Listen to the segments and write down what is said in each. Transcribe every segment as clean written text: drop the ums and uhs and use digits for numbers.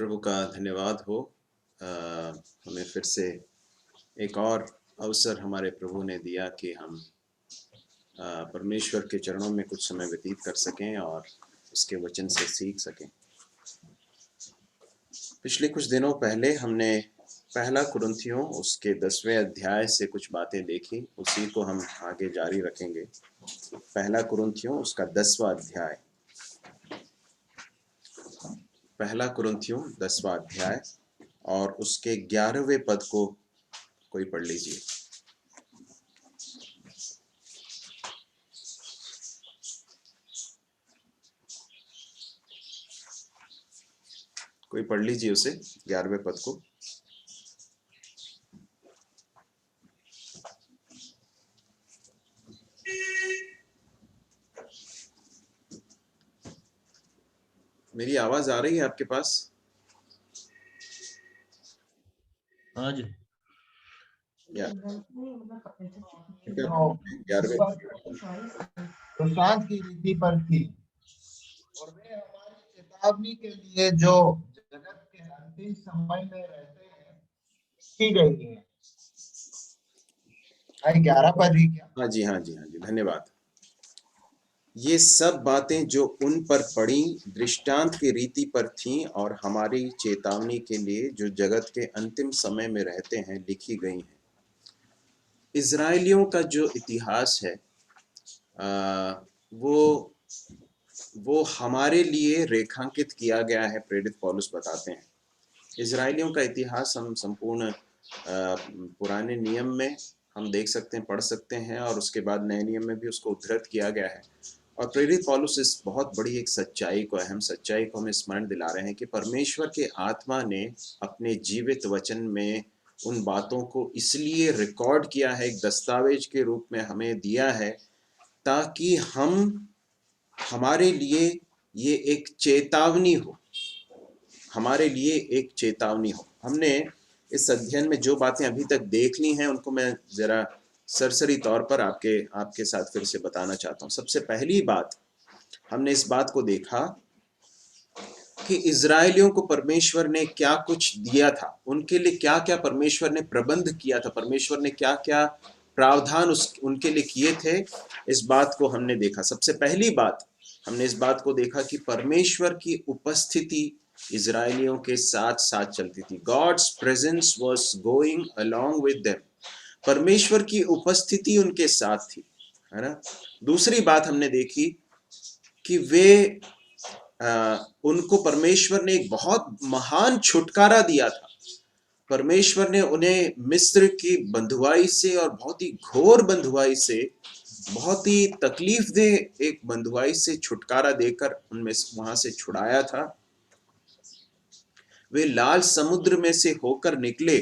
प्रभु का धन्यवाद हो। हमें फिर से एक और अवसर हमारे प्रभु ने दिया कि हम परमेश्वर के चरणों में कुछ समय व्यतीत कर सकें और उसके वचन से सीख सकें। पिछले कुछ दिनों पहले हमने पहला कुरिन्थियों उसके 10वें अध्याय से कुछ बातें देखी, उसी को हम आगे जारी रखेंगे। पहला कुरिन्थियों उसका 10वां अध्याय, पहला कुरिन्थियों 10वां अध्याय और उसके 11वें पद को कोई पढ़ लीजिए। कोई पढ़ लीजिए उसे 11वें पद को। मेरी आवाज आ रही है आपके पास? हाँ जी। या 11वें प्रशांत की रीति पर थी और वे हमारी चेतावनी के लिए जो जगत के अंतिम समय में रहते हैं की गई है। 11 पद ही क्या? हाँ जी, धन्यवाद। ये सब बातें जो उन पर पड़ी दृष्टांत की रीति पर थीं और हमारी चेतावनी के लिए जो जगत के अंतिम समय में रहते हैं लिखी गई हैं। इजराइलियों का जो इतिहास है वो हमारे लिए रेखांकित किया गया है। प्रेरित पौलुस बताते हैं इजराइलियों का इतिहास हम संपूर्ण पुराने नियम में हम देख सकते हैं, पढ़ सकते हैं, और उसके बाद नए नियम में भी उसको उद्धृत किया गया है। और प्रेरित पौलुस इस बहुत बड़ी एक सच्चाई को, अहम सच्चाई को हमें स्मरण दिला रहे हैं कि परमेश्वर के आत्मा ने अपने जीवित वचन में उन बातों को इसलिए रिकॉर्ड किया है, एक दस्तावेज के रूप में हमें दिया है, ताकि हमारे लिए ये एक चेतावनी हो, हमारे लिए एक चेतावनी हो। हमने इस अध्ययन में जो बातें अभी तक देख ली हैं उनको मैं जरा सरसरी तौर पर आपके साथ फिर से बताना चाहता हूँ। सबसे पहली बात, हमने इस बात को देखा कि इजराइलियों को परमेश्वर ने क्या कुछ दिया था, उनके लिए क्या क्या परमेश्वर ने प्रबंध किया था, परमेश्वर ने क्या क्या प्रावधान उनके लिए किए थे। इस बात को हमने देखा। सबसे पहली बात हमने इस बात को देखा कि परमेश्वर की उपस्थिति इजराइलियों के साथ साथ चलती थी। God's presence was going along with them. परमेश्वर की उपस्थिति उनके साथ थी, है ना। दूसरी बात हमने देखी कि उनको परमेश्वर ने एक बहुत महान छुटकारा दिया था। परमेश्वर ने उन्हें मिस्र की बंधुआई से और बहुत ही घोर बंधुआई से, बहुत ही तकलीफदेह एक बंधुआई से छुटकारा देकर उनमें वहां से छुड़ाया था। वे लाल समुद्र में से होकर निकले।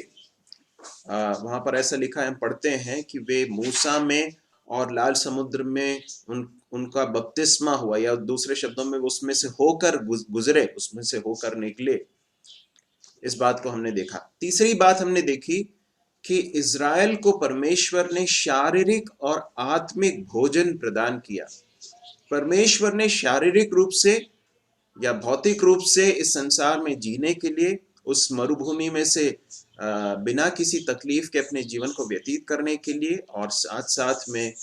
वहां पर ऐसा लिखा है, हम पढ़ते हैं कि वे मूसा में और लाल समुद्र में उनका बपतिस्मा हुआ, या दूसरे शब्दों में उसमें से होकर गुजरे, उसमें से होकर निकले। इस बात को हमने देखा। तीसरी बात हमने देखी कि इज़राइल को परमेश्वर ने शारीरिक और आत्मिक भोजन प्रदान किया। परमेश्वर ने शारीरिक रूप से या भौतिक रूप से इस संसार में जीने के लिए, उस मरुभूमि में से बिना किसी तकलीफ के अपने जीवन को व्यतीत करने के लिए, और साथ साथ में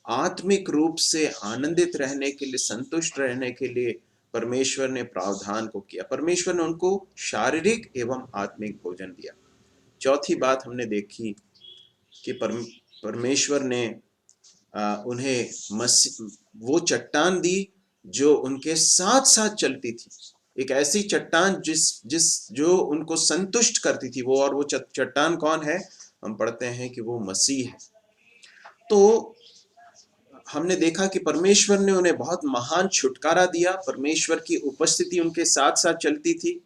आत्मिक रूप से आनंदित रहने के लिए, संतुष्ट रहने के लिए परमेश्वर ने प्रावधान को किया। परमेश्वर ने उनको शारीरिक एवं आत्मिक भोजन दिया। चौथी बात हमने देखी कि परमेश्वर ने उन्हें वो चट्टान दी जो उनके साथ साथ चलती थी। एक ऐसी चट्टान जो उनको संतुष्ट करती थी। वो चट्टान कौन है? हम पढ़ते हैं कि वो मसीह है। तो हमने देखा कि परमेश्वर ने उन्हें बहुत महान छुटकारा दिया। परमेश्वर की उपस्थिति उनके साथ साथ चलती थी।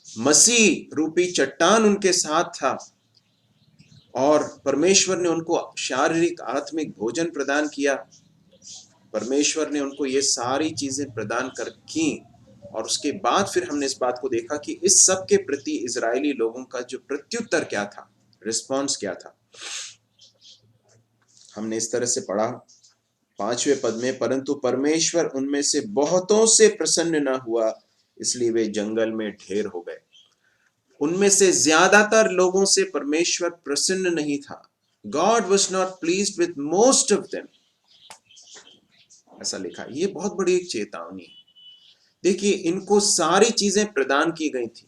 मसीह रूपी चट्टान उनके साथ था और परमेश्वर ने उनको शारीरिक आत्मिक भोजन प्रदान किया। परमेश्वर ने उनको ये सारी चीजें प्रदान कर की। और उसके बाद फिर हमने इस बात को देखा कि इस सब के प्रति इजरायली लोगों का जो प्रत्युत्तर क्या था, रिस्पॉन्स क्या था। हमने इस तरह से पढ़ा 5वें पद में, परंतु परमेश्वर उनमें से बहुतों से प्रसन्न न हुआ, इसलिए वे जंगल में ढेर हो गए। उनमें से ज्यादातर लोगों से परमेश्वर प्रसन्न नहीं था। God was not pleased with most of them, ऐसा लिखा। ये बहुत बड़ी एक चेतावनी है। देखिए, इनको सारी चीजें प्रदान की गई थी,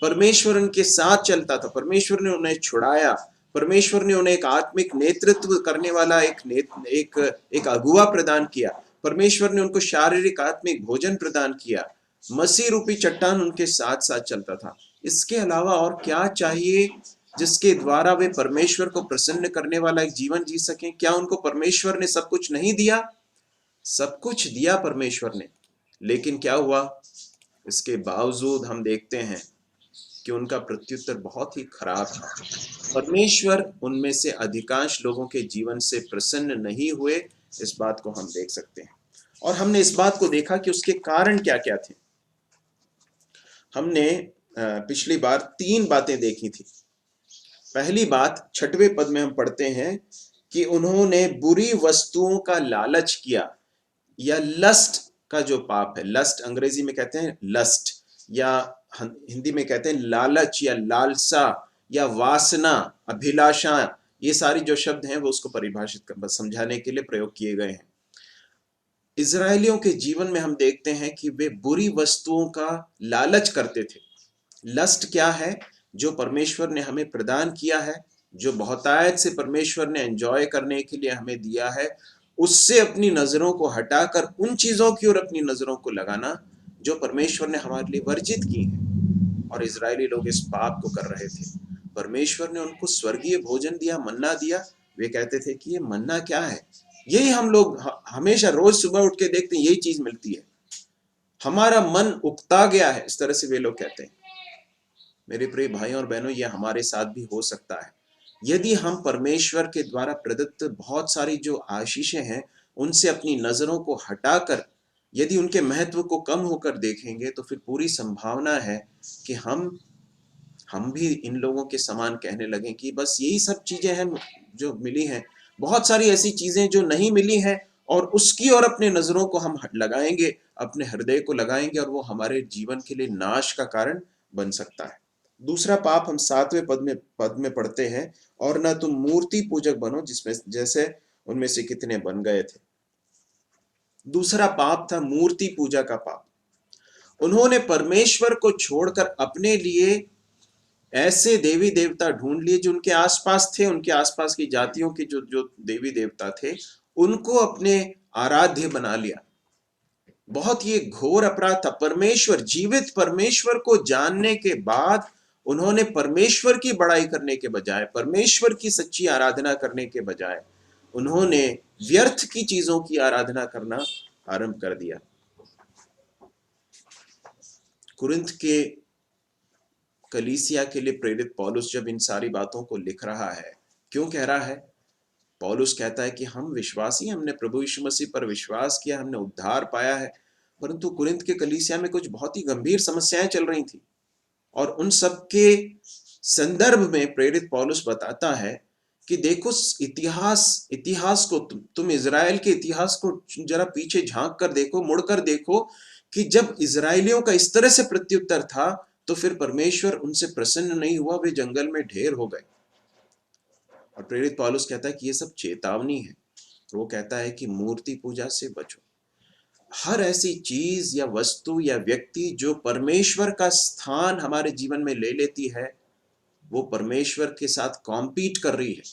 परमेश्वर उनके साथ चलता था, परमेश्वर ने उन्हें छुड़ाया, परमेश्वर ने उन्हें एक आत्मिक नेतृत्व करने वाला एक अगुआ प्रदान किया, परमेश्वर ने उनको शारीरिक आत्मिक भोजन प्रदान किया, मसीह रूपी चट्टान उनके साथ साथ चलता था। इसके अलावा और क्या चाहिए जिसके द्वारा वे परमेश्वर को प्रसन्न करने वाला एक जीवन जी सकें? क्या उनको परमेश्वर ने सब कुछ नहीं दिया? सब कुछ दिया परमेश्वर ने, लेकिन क्या हुआ? इसके बावजूद हम देखते हैं कि उनका प्रत्युत्तर बहुत ही खराब था। परमेश्वर उनमें से अधिकांश लोगों के जीवन से प्रसन्न नहीं हुए, इस बात को हम देख सकते हैं। और हमने इस बात को देखा कि उसके कारण क्या क्या थे। हमने पिछली बार 3 बातें देखी थी। पहली बात 6वें पद में हम पढ़ते हैं कि उन्होंने बुरी वस्तुओं का लालच किया, या लस्ट का जो पाप है। लस्ट अंग्रेजी में कहते हैं लस्ट, या हिंदी में कहते हैं लालच या लालसा या वासना, अभिलाषा। ये सारी जो शब्द हैं वो उसको परिभाषित समझाने के लिए प्रयोग किए गए हैं। इजरायलियों के जीवन में हम देखते हैं कि वे बुरी वस्तुओं का लालच करते थे। लस्ट क्या है? जो परमेश्वर ने हमें प्रदान किया है, जो बहुतायत से परमेश्वर ने एंजॉय करने के लिए हमें दिया है, उससे अपनी नजरों को हटाकर उन चीजों की ओर अपनी नजरों को लगाना जो परमेश्वर ने हमारे लिए वर्जित की है। और इजरायली लोग इस पाप को कर रहे थे। परमेश्वर ने उनको स्वर्गीय भोजन दिया, मन्ना दिया। वे कहते थे कि ये मन्ना क्या है? यही हम लोग हमेशा रोज सुबह उठ के देखते हैं, यही चीज मिलती है, हमारा मन उकता गया है, इस तरह से वे लोग कहते हैं। मेरे प्रिय भाइयों और बहनों, यह हमारे साथ भी हो सकता है। यदि हम परमेश्वर के द्वारा प्रदत्त बहुत सारी जो आशीषें हैं उनसे अपनी नजरों को हटाकर यदि उनके महत्व को कम होकर देखेंगे, तो फिर पूरी संभावना है कि हम भी इन लोगों के समान कहने लगें कि बस यही सब चीजें हैं जो मिली हैं। बहुत सारी ऐसी चीजें जो नहीं मिली हैं, और उसकी ओर अपने नजरों को हम लगाएंगे, अपने हृदय को लगाएंगे, और वो हमारे जीवन के लिए नाश का कारण बन सकता है। दूसरा पाप हम 7वें पद में पढ़ते हैं, और न तुम मूर्ति पूजक बनो जिसमें जैसे उनमें से कितने बन गए थे। दूसरा पाप था मूर्ति पूजा का पाप। उन्होंने परमेश्वर को छोड़कर अपने लिए ऐसे देवी देवता ढूंढ लिए जो उनके आसपास थे, उनके आसपास की जातियों के जो जो देवी देवता थे उनको अपने आराध्य बना लिया। बहुत ये घोर अपराध था। परमेश्वर, जीवित परमेश्वर को जानने के बाद उन्होंने परमेश्वर की बड़ाई करने के बजाय, परमेश्वर की सच्ची आराधना करने के बजाय, उन्होंने व्यर्थ की चीजों की आराधना करना आरंभ कर दिया। कुरिन्थ के कलीसिया के लिए प्रेरित पौलुस जब इन सारी बातों को लिख रहा है, क्यों कह रहा है? पौलुस कहता है कि हम विश्वासी, हमने प्रभु यीशु मसीह पर विश्वास किया, हमने उद्धार पाया है, परंतु कुरिन्थ के कलीसिया में कुछ बहुत ही गंभीर समस्याएं चल रही थी। और उन सब के संदर्भ में प्रेरित पौलुस बताता है कि देखो, इतिहास को तुम इजराइल के इतिहास को जरा पीछे झांक कर देखो, मुड़कर देखो कि जब इजराइलियों का इस तरह से प्रत्युत्तर था तो फिर परमेश्वर उनसे प्रसन्न नहीं हुआ, वे जंगल में ढेर हो गए। और प्रेरित पौलुस कहता है कि ये सब चेतावनी है। तो वो कहता है कि मूर्ति पूजा से बचो। हर ऐसी चीज या वस्तु या व्यक्ति जो परमेश्वर का स्थान हमारे जीवन में ले लेती है, वो परमेश्वर के साथ कॉम्पीट कर रही है,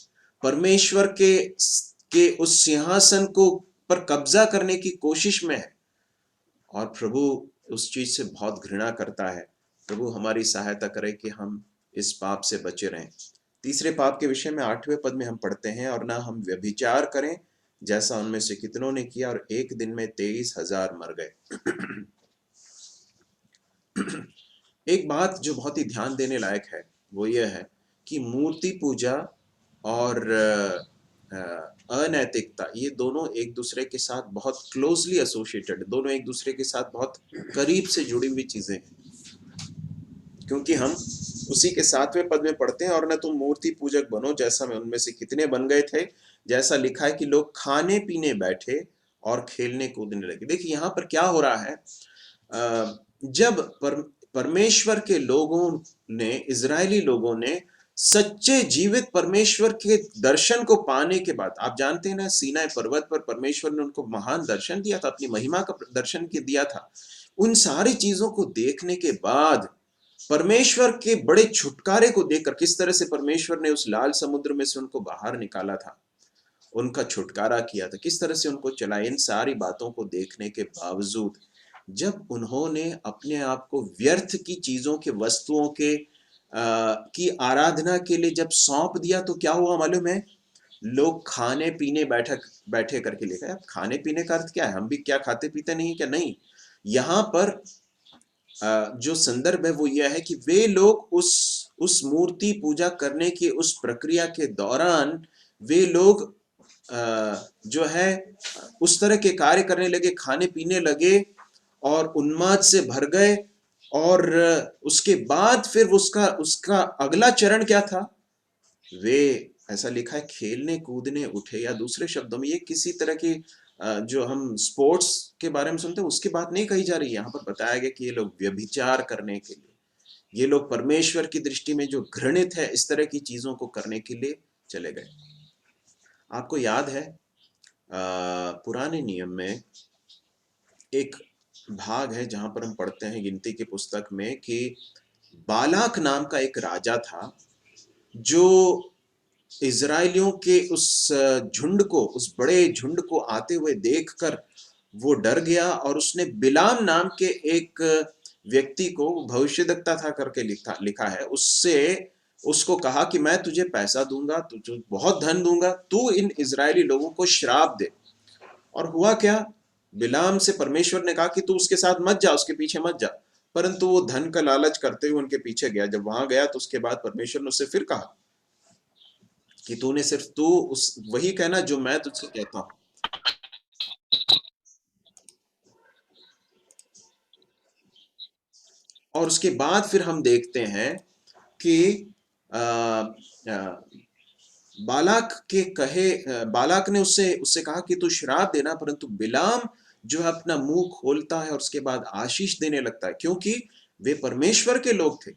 परमेश्वर के उस सिंहासन को पर कब्जा करने की कोशिश में है, और प्रभु उस चीज से बहुत घृणा करता है। प्रभु हमारी सहायता करे कि हम इस पाप से बचे रहें। तीसरे पाप के विषय में 8वें पद में हम पढ़ते हैं, और ना हम व्यभिचार करें जैसा उनमें से कितनों ने किया, और एक दिन में 23,000 मर गए। एक बात जो बहुत ही ध्यान देने लायक है वो यह है कि मूर्ति पूजा और अनैतिकता, ये दोनों एक दूसरे के साथ बहुत क्लोजली एसोसिएटेड, दोनों एक दूसरे के साथ बहुत करीब से जुड़ी हुई चीजें हैं। क्योंकि हम उसी के 7वें पद में पढ़ते हैं, और न तुम मूर्ति पूजक बनो जैसा में उनमें से कितने बन गए थे, जैसा लिखा है कि लोग खाने पीने बैठे और खेलने कूदने लगे। देखिए यहाँ पर क्या हो रहा है, जब परमेश्वर के लोगों ने, इजरायली लोगों ने सच्चे जीवित परमेश्वर के दर्शन को पाने के बाद, आप जानते हैं ना, सीनाई पर्वत पर परमेश्वर ने उनको महान दर्शन दिया था, अपनी महिमा का दर्शन दिया था। उन सारी चीजों को देखने के बाद परमेश्वर के बड़े छुटकारे को देखकर, किस तरह से परमेश्वर ने उस लाल समुद्र में से उनको बाहर निकाला था, उनका छुटकारा किया था, किस तरह से उनको चलाया, इन सारी बातों को देखने के बावजूद जब उन्होंने अपने आप को व्यर्थ की चीजों के, वस्तुओं के की आराधना के लिए जब सौंप दिया, तो क्या हुआ मालूम है? लोग खाने पीने बैठे करके लिखा है। खाने पीने का अर्थ क्या है? हम भी क्या खाते पीते नहीं क्या? नहीं, यहां पर जो संदर्भ है वो यह है कि वे लोग उस मूर्ति पूजा करने की उस प्रक्रिया के दौरान वे लोग जो है उस तरह के कार्य करने लगे, खाने पीने लगे और उन्माद से भर गए। और उसके बाद फिर उसका अगला चरण क्या था? वे, ऐसा लिखा है, खेलने कूदने उठे, या दूसरे शब्दों में ये किसी तरह की जो हम स्पोर्ट्स के बारे में सुनते हैं उसकी बात नहीं कही जा रही है। यहाँ पर बताया गया कि ये लोग व्यभिचार करने के लिए, ये लोग परमेश्वर की दृष्टि में जो घृणित है, इस तरह की चीजों को करने के लिए चले गए। आपको याद है पुराने नियम में एक भाग है जहां पर हम पढ़ते हैं गिनती की पुस्तक में कि बालाक नाम का एक राजा था, जो इजराइलियों के उस झुंड को, उस बड़े झुंड को आते हुए देखकर वो डर गया, और उसने बिलाम नाम के एक व्यक्ति को, भविष्यद्वक्ता था करके लिखा है, उसको कहा कि मैं तुझे पैसा दूंगा, तुझे बहुत धन दूंगा, तू इन इजरायली लोगों को श्राप दे। और हुआ क्या? बिलाम से परमेश्वर ने कहा कि तू उसके साथ मत जा, उसके पीछे मत जा, परंतु वो धन का लालच करते हुए उनके पीछे गया। जब वहां गया तो उसके बाद परमेश्वर ने उससे फिर कहा कि तूने सिर्फ वही कहना जो मैं तुझसे कहता हूं। और उसके बाद फिर हम देखते हैं कि बालाक ने उससे कहा कि तू श्राप देना, परंतु बिलाम जो है अपना मुंह खोलता है और उसके बाद आशीष देने लगता है, क्योंकि वे परमेश्वर के लोग थे।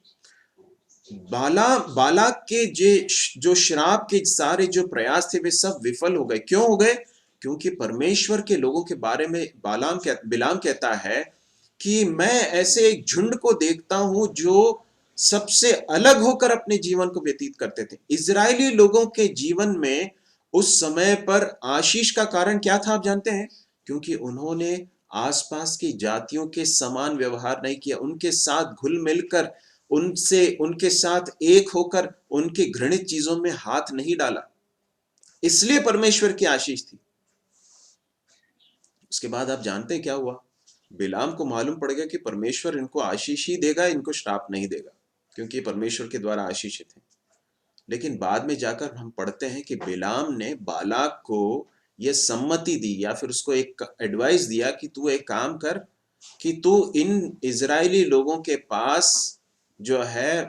बालाक के जो श्राप के सारे जो प्रयास थे वे सब विफल हो गए। क्यों हो गए? क्योंकि परमेश्वर के लोगों के बारे में बिलाम कहता है कि मैं ऐसे एक झुंड को देखता हूं जो सबसे अलग होकर अपने जीवन को व्यतीत करते थे। इजरायली लोगों के जीवन में उस समय पर आशीष का कारण क्या था, आप जानते हैं? क्योंकि उन्होंने आसपास की जातियों के समान व्यवहार नहीं किया, उनके साथ घुल मिलकर, उनके साथ एक होकर उनकी घृणित चीजों में हाथ नहीं डाला, इसलिए परमेश्वर की आशीष थी। उसके बाद आप जानते हैं क्या हुआ? बिलाम को मालूम पड़ गया कि परमेश्वर इनको आशीष ही देगा, इनको श्राप नहीं देगा, क्योंकि परमेश्वर के द्वारा आशीषित है। लेकिन बाद में जाकर हम पढ़ते हैं कि बिलाम ने बालाक को यह सम्मति दी, या फिर उसको एक एडवाइस दिया कि तू एक काम कर कि तू इन इजरायली लोगों के पास जो है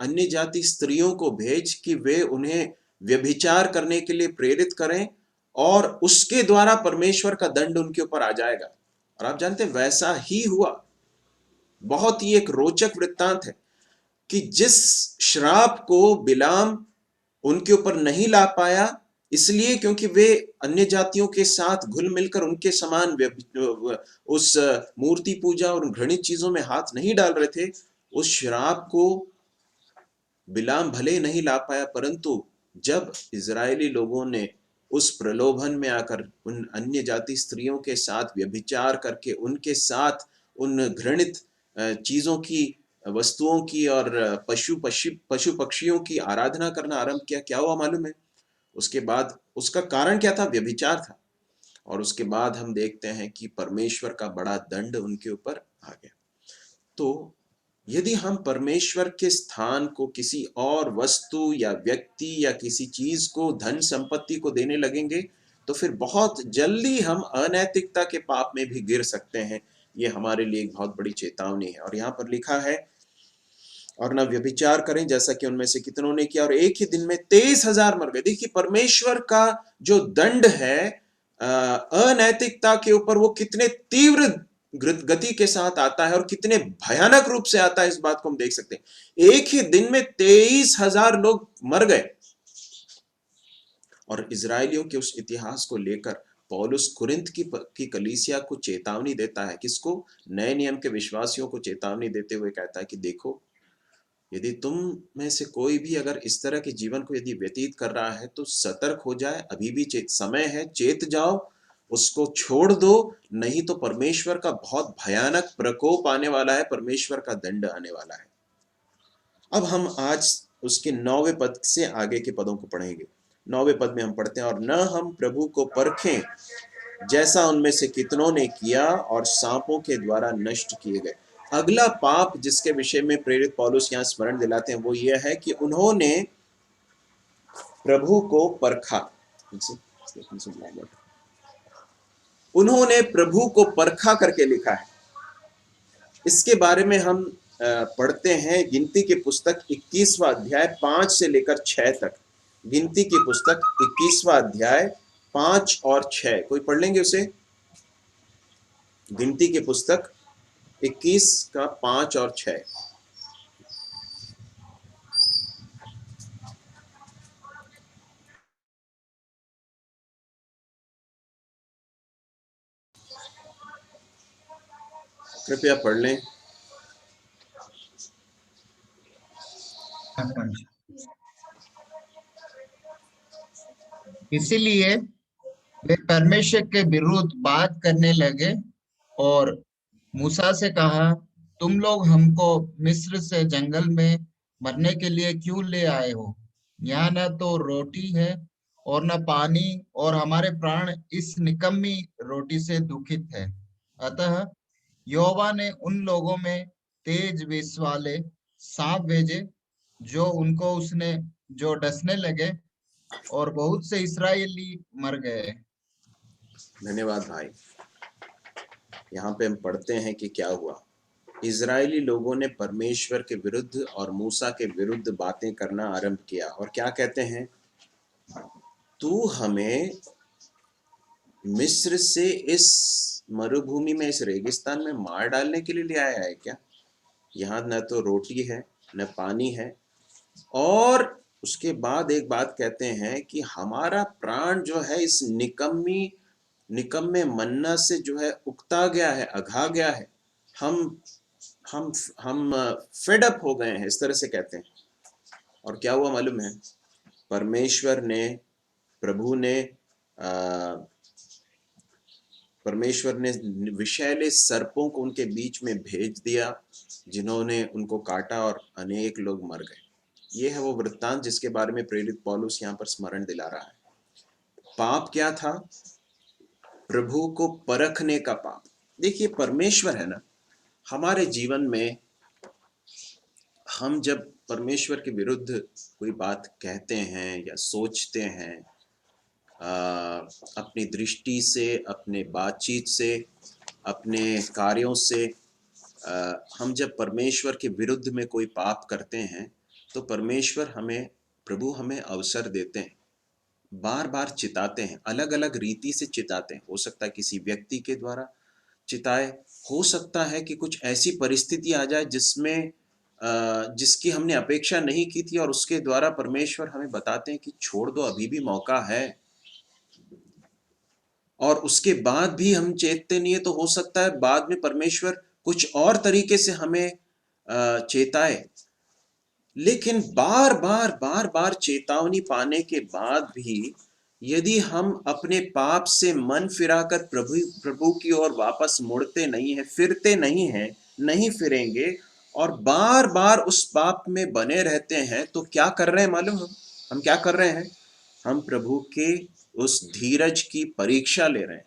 अन्य जाति स्त्रियों को भेज कि वे उन्हें व्यभिचार करने के लिए प्रेरित करें, और उसके द्वारा परमेश्वर का दंड उनके ऊपर आ जाएगा। और आप जानते हैं वैसा ही हुआ। बहुत ही एक रोचक वृत्तांत है कि जिस श्राप को बिलाम उनके ऊपर नहीं ला पाया, इसलिए क्योंकि वे अन्य जातियों के साथ घुल मिलकर उनके समान उस मूर्ति पूजा और घृणित चीजों में हाथ नहीं डाल रहे थे, उस श्राप को बिलाम भले नहीं ला पाया, परंतु जब इजरायली लोगों ने उस प्रलोभन में आकर उन अन्य जाति स्त्रियों के साथ व्यभिचार करके उनके साथ उन घृणित चीजों की, वस्तुओं की और पशु पक्षियों की आराधना करना आरंभ किया, क्या हुआ मालूम है? उसके बाद उसका कारण क्या था? व्यभिचार था। और उसके बाद हम देखते हैं कि परमेश्वर का बड़ा दंड उनके ऊपर आ गया। तो यदि हम परमेश्वर के स्थान को किसी और वस्तु या व्यक्ति या किसी चीज को, धन संपत्ति को देने लगेंगे, तो फिर बहुत जल्दी हम अनैतिकता के पाप में भी गिर सकते हैं। ये हमारे लिए एक बहुत बड़ी चेतावनी है। और यहाँ पर लिखा है, और न व्यभिचार करें जैसा कि उनमें से कितनों ने किया, और एक ही दिन में 23,000 मर गए। देखिए परमेश्वर का जो दंड है अनैतिकता के ऊपर, वो कितने तीव्र गति के साथ आता है और कितने भयानक रूप से आता है, इस बात को हम देख सकते हैं। एक ही दिन में 23,000 लोग मर गए। और इजरायलियों के उस इतिहास को लेकर पौलुस कुरिन्थ की कलीसिया को चेतावनी देता है। किसको? नए नियम के विश्वासियों को चेतावनी देते हुए कहता है कि देखो, यदि तुम में से कोई भी अगर इस तरह के जीवन को यदि व्यतीत कर रहा है तो सतर्क हो जाए, अभी भी समय है, चेत जाओ, उसको छोड़ दो, नहीं तो परमेश्वर का बहुत भयानक प्रकोप आने वाला है, परमेश्वर का दंड आने वाला है। अब हम आज उसके 9वें पद से आगे के पदों को पढ़ेंगे। 9वें पद में हम पढ़ते हैं, और न हम प्रभु को परखें जैसा उनमें से कितनों ने किया और सांपों के द्वारा नष्ट किए गए। अगला पाप जिसके विषय में प्रेरित पौलुस यहाँ स्मरण दिलाते हैं वो यह है कि उन्होंने प्रभु को परखा। उन्होंने प्रभु को परखा करके लिखा है। इसके बारे में हम पढ़ते हैं गिनती की पुस्तक 21वां अध्याय 5 से लेकर 6 तक। गिनती की पुस्तक 21वां अध्याय 5 और 6, कोई पढ़ लेंगे उसे? गिनती की पुस्तक 21 का 5 और 6। कृपया पढ़ लें। इसीलिए वे परमेश्वर के विरुद्ध बात करने लगे और मूसा से कहा, तुम लोग हमको मिस्र से जंगल में मरने के लिए क्यों ले आए हो? यहाँ न तो रोटी है और न पानी, और हमारे प्राण इस निकम्मी रोटी से दुखित है। अतः यहोवा ने उन लोगों में तेज विष वाले सांप भेजे जो डसने लगे, और बहुत से इस्राएली मर गए। धन्यवाद भाई। यहाँ पे हम पढ़ते हैं कि क्या हुआ। इजरायली लोगों ने परमेश्वर के विरुद्ध और मूसा के विरुद्ध बातें करना आरंभ किया और क्या कहते हैं? तू हमें मिस्र से इस मरुभूमि में, इस रेगिस्तान में मार डालने के लिए ले आया है क्या? यहाँ न तो रोटी है न पानी है, और उसके बाद एक बात कहते हैं कि हमारा प्राण जो है इस निकम्मे मन्ना से जो है उकता गया है, अघा गया है। हम फेड अप हो गए हैं, इस तरह से कहते हैं। और क्या हुआ मालूम है? परमेश्वर ने विषैले सर्पों को उनके बीच में भेज दिया, जिन्होंने उनको काटा और अनेक लोग मर गए। ये है वो वृत्तांत जिसके बारे में प्रेरित पौलुस यहाँ पर स्मरण दिला रहा है। पाप क्या था? प्रभु को परखने का पाप। देखिए, परमेश्वर है ना, हमारे जीवन में हम जब परमेश्वर के विरुद्ध कोई बात कहते हैं या सोचते हैं, अपनी दृष्टि से, अपने बातचीत से, अपने कार्यों से, हम जब परमेश्वर के विरुद्ध में कोई पाप करते हैं तो प्रभु हमें अवसर देते हैं, बार बार चिताते हैं, अलग अलग रीति से चिताते हैं। हो सकता है किसी व्यक्ति के द्वारा चिताए, हो सकता है कि कुछ ऐसी परिस्थिति आ जाए जिसकी हमने अपेक्षा नहीं की थी, और उसके द्वारा परमेश्वर हमें बताते हैं कि छोड़ दो, अभी भी मौका है। और उसके बाद भी हम चेतते नहीं है, तो हो सकता है बाद में परमेश्वर कुछ और तरीके से हमें चेताए। लेकिन बार बार चेतावनी पाने के बाद भी यदि हम अपने पाप से मन फिराकर प्रभु की ओर वापस मुड़ते नहीं है, फिरते नहीं हैं, नहीं फिरेंगे, और बार बार उस पाप में बने रहते हैं, तो क्या कर रहे हैं मालूम? हम क्या कर रहे हैं? हम प्रभु के उस धीरज की परीक्षा ले रहे हैं।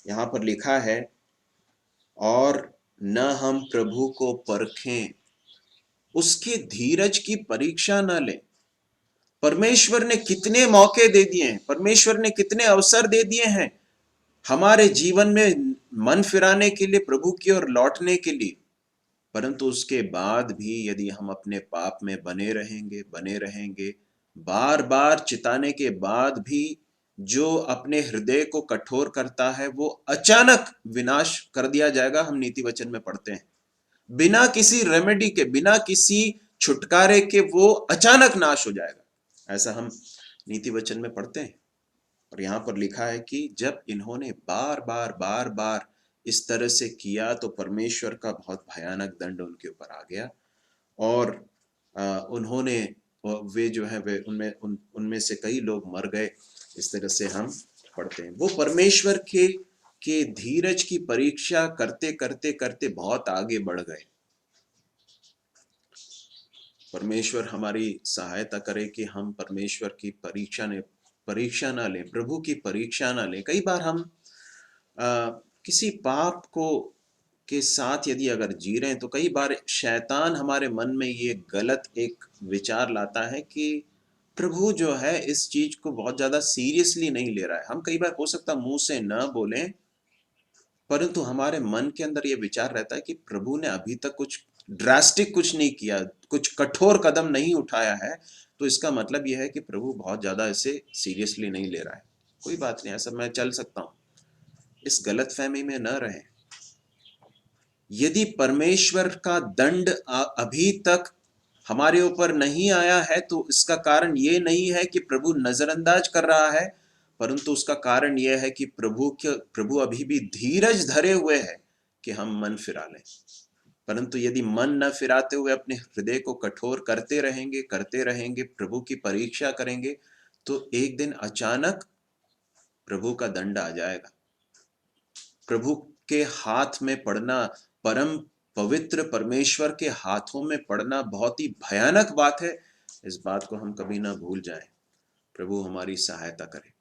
यहाँ पर लिखा है, और न हम प्रभु को परखें, उसके धीरज की परीक्षा न लें। परमेश्वर ने कितने मौके दे दिए हैं, परमेश्वर ने कितने अवसर दे दिए हैं हमारे जीवन में मन फिराने के लिए, प्रभु की ओर लौटने के लिए, परंतु उसके बाद भी यदि हम अपने पाप में बने रहेंगे, बार बार चिताने के बाद भी जो अपने हृदय को कठोर करता है वो अचानक विनाश कर दिया जाएगा। हम नीति वचन में पढ़ते हैं, बिना किसी रेमेडी के, बिना किसी छुटकारे के वो अचानक नाश हो जाएगा। ऐसा हम नीति वचन में पढ़ते हैं। और यहां पर लिखा है कि जब इन्होंने बार बार इस तरह से किया तो परमेश्वर का बहुत भयानक दंड उनके ऊपर आ गया। और उन्होंने, वे जो है वे उनमें से कई लोग मर गए। इस तरह से हम पढ़ते हैं। वो परमेश्वर के धीरज की परीक्षा करते करते करते बहुत आगे बढ़ गए। परमेश्वर हमारी सहायता करे कि हम परमेश्वर की परीक्षा ना लें, प्रभु की परीक्षा ना लें। कई बार हम किसी पाप को के साथ यदि अगर जी रहे हैं तो कई बार शैतान हमारे मन में ये गलत एक विचार लाता है कि प्रभु जो है इस चीज को बहुत ज्यादा सीरियसली नहीं ले रहा है। हम कई बार हो सकता मुंह से न बोलें, परंतु हमारे मन के अंदर ये विचार रहता है कि प्रभु ने अभी तक कुछ ड्रास्टिक कुछ नहीं किया, कुछ कठोर कदम नहीं उठाया है, तो इसका मतलब यह है कि प्रभु बहुत ज्यादा इसे सीरियसली नहीं ले रहा है। कोई बात नहीं, ऐसा मैं चल सकता हूं। इस गलतफहमी में न रहें। यदि परमेश्वर का दंड अभी तक हमारे ऊपर नहीं आया है तो इसका कारण ये नहीं है कि प्रभु नजरअंदाज कर रहा है, परंतु उसका कारण यह है कि प्रभु अभी भी धीरज धरे हुए है कि हम मन फिरा लें। परंतु यदि मन न फिराते हुए अपने हृदय को कठोर करते रहेंगे, प्रभु की परीक्षा करेंगे, तो एक दिन अचानक प्रभु का दंड आ जाएगा। प्रभु के हाथ में पड़ना, परम पवित्र परमेश्वर के हाथों में पड़ना बहुत ही भयानक बात है। इस बात को हम कभी ना भूल जाएं। प्रभु हमारी सहायता करे।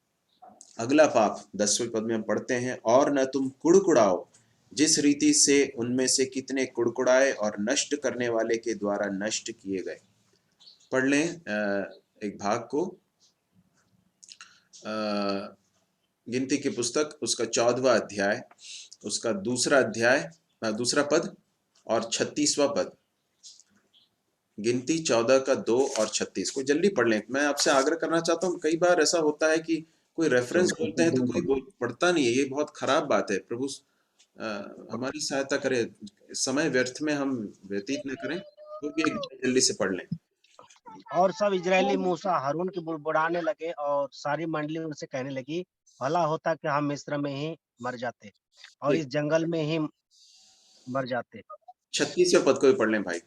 अगला पाप 10वें पद में हम पढ़ते हैं, और न तुम कुड़कुड़ाओ जिस रीति से उनमें से कितने कुड़कुड़ाए और नष्ट करने वाले के द्वारा नष्ट किए गए। पढ़ लें एक भाग को, गिनती की पुस्तक उसका 14वां अध्याय, उसका दूसरा पद और 36वां पद। गिनती 14 का 2 और 36 को जल्दी पढ़ लें। मैं आपसे आग्रह करना चाहता हूँ, कई बार ऐसा होता है कि कोई रेफरेंस बोलते हैं तो कोई पढ़ता नहीं है। ये बहुत खराब बात है। प्रभु हमारी सहायता करे, समय व्यर्थ में हम व्यतीत न करें, तो भी एक जल्दी से पढ़ लें। और सब इजरायली मूसा हारून की बुड़बुड़ाने लगे और सारी मंडली उनसे कहने लगी, भला होता कि हम मिस्र में ही मर जाते और इस जंगल में ही मर जाते। 36वें पद को भी पढ़ लें भाई।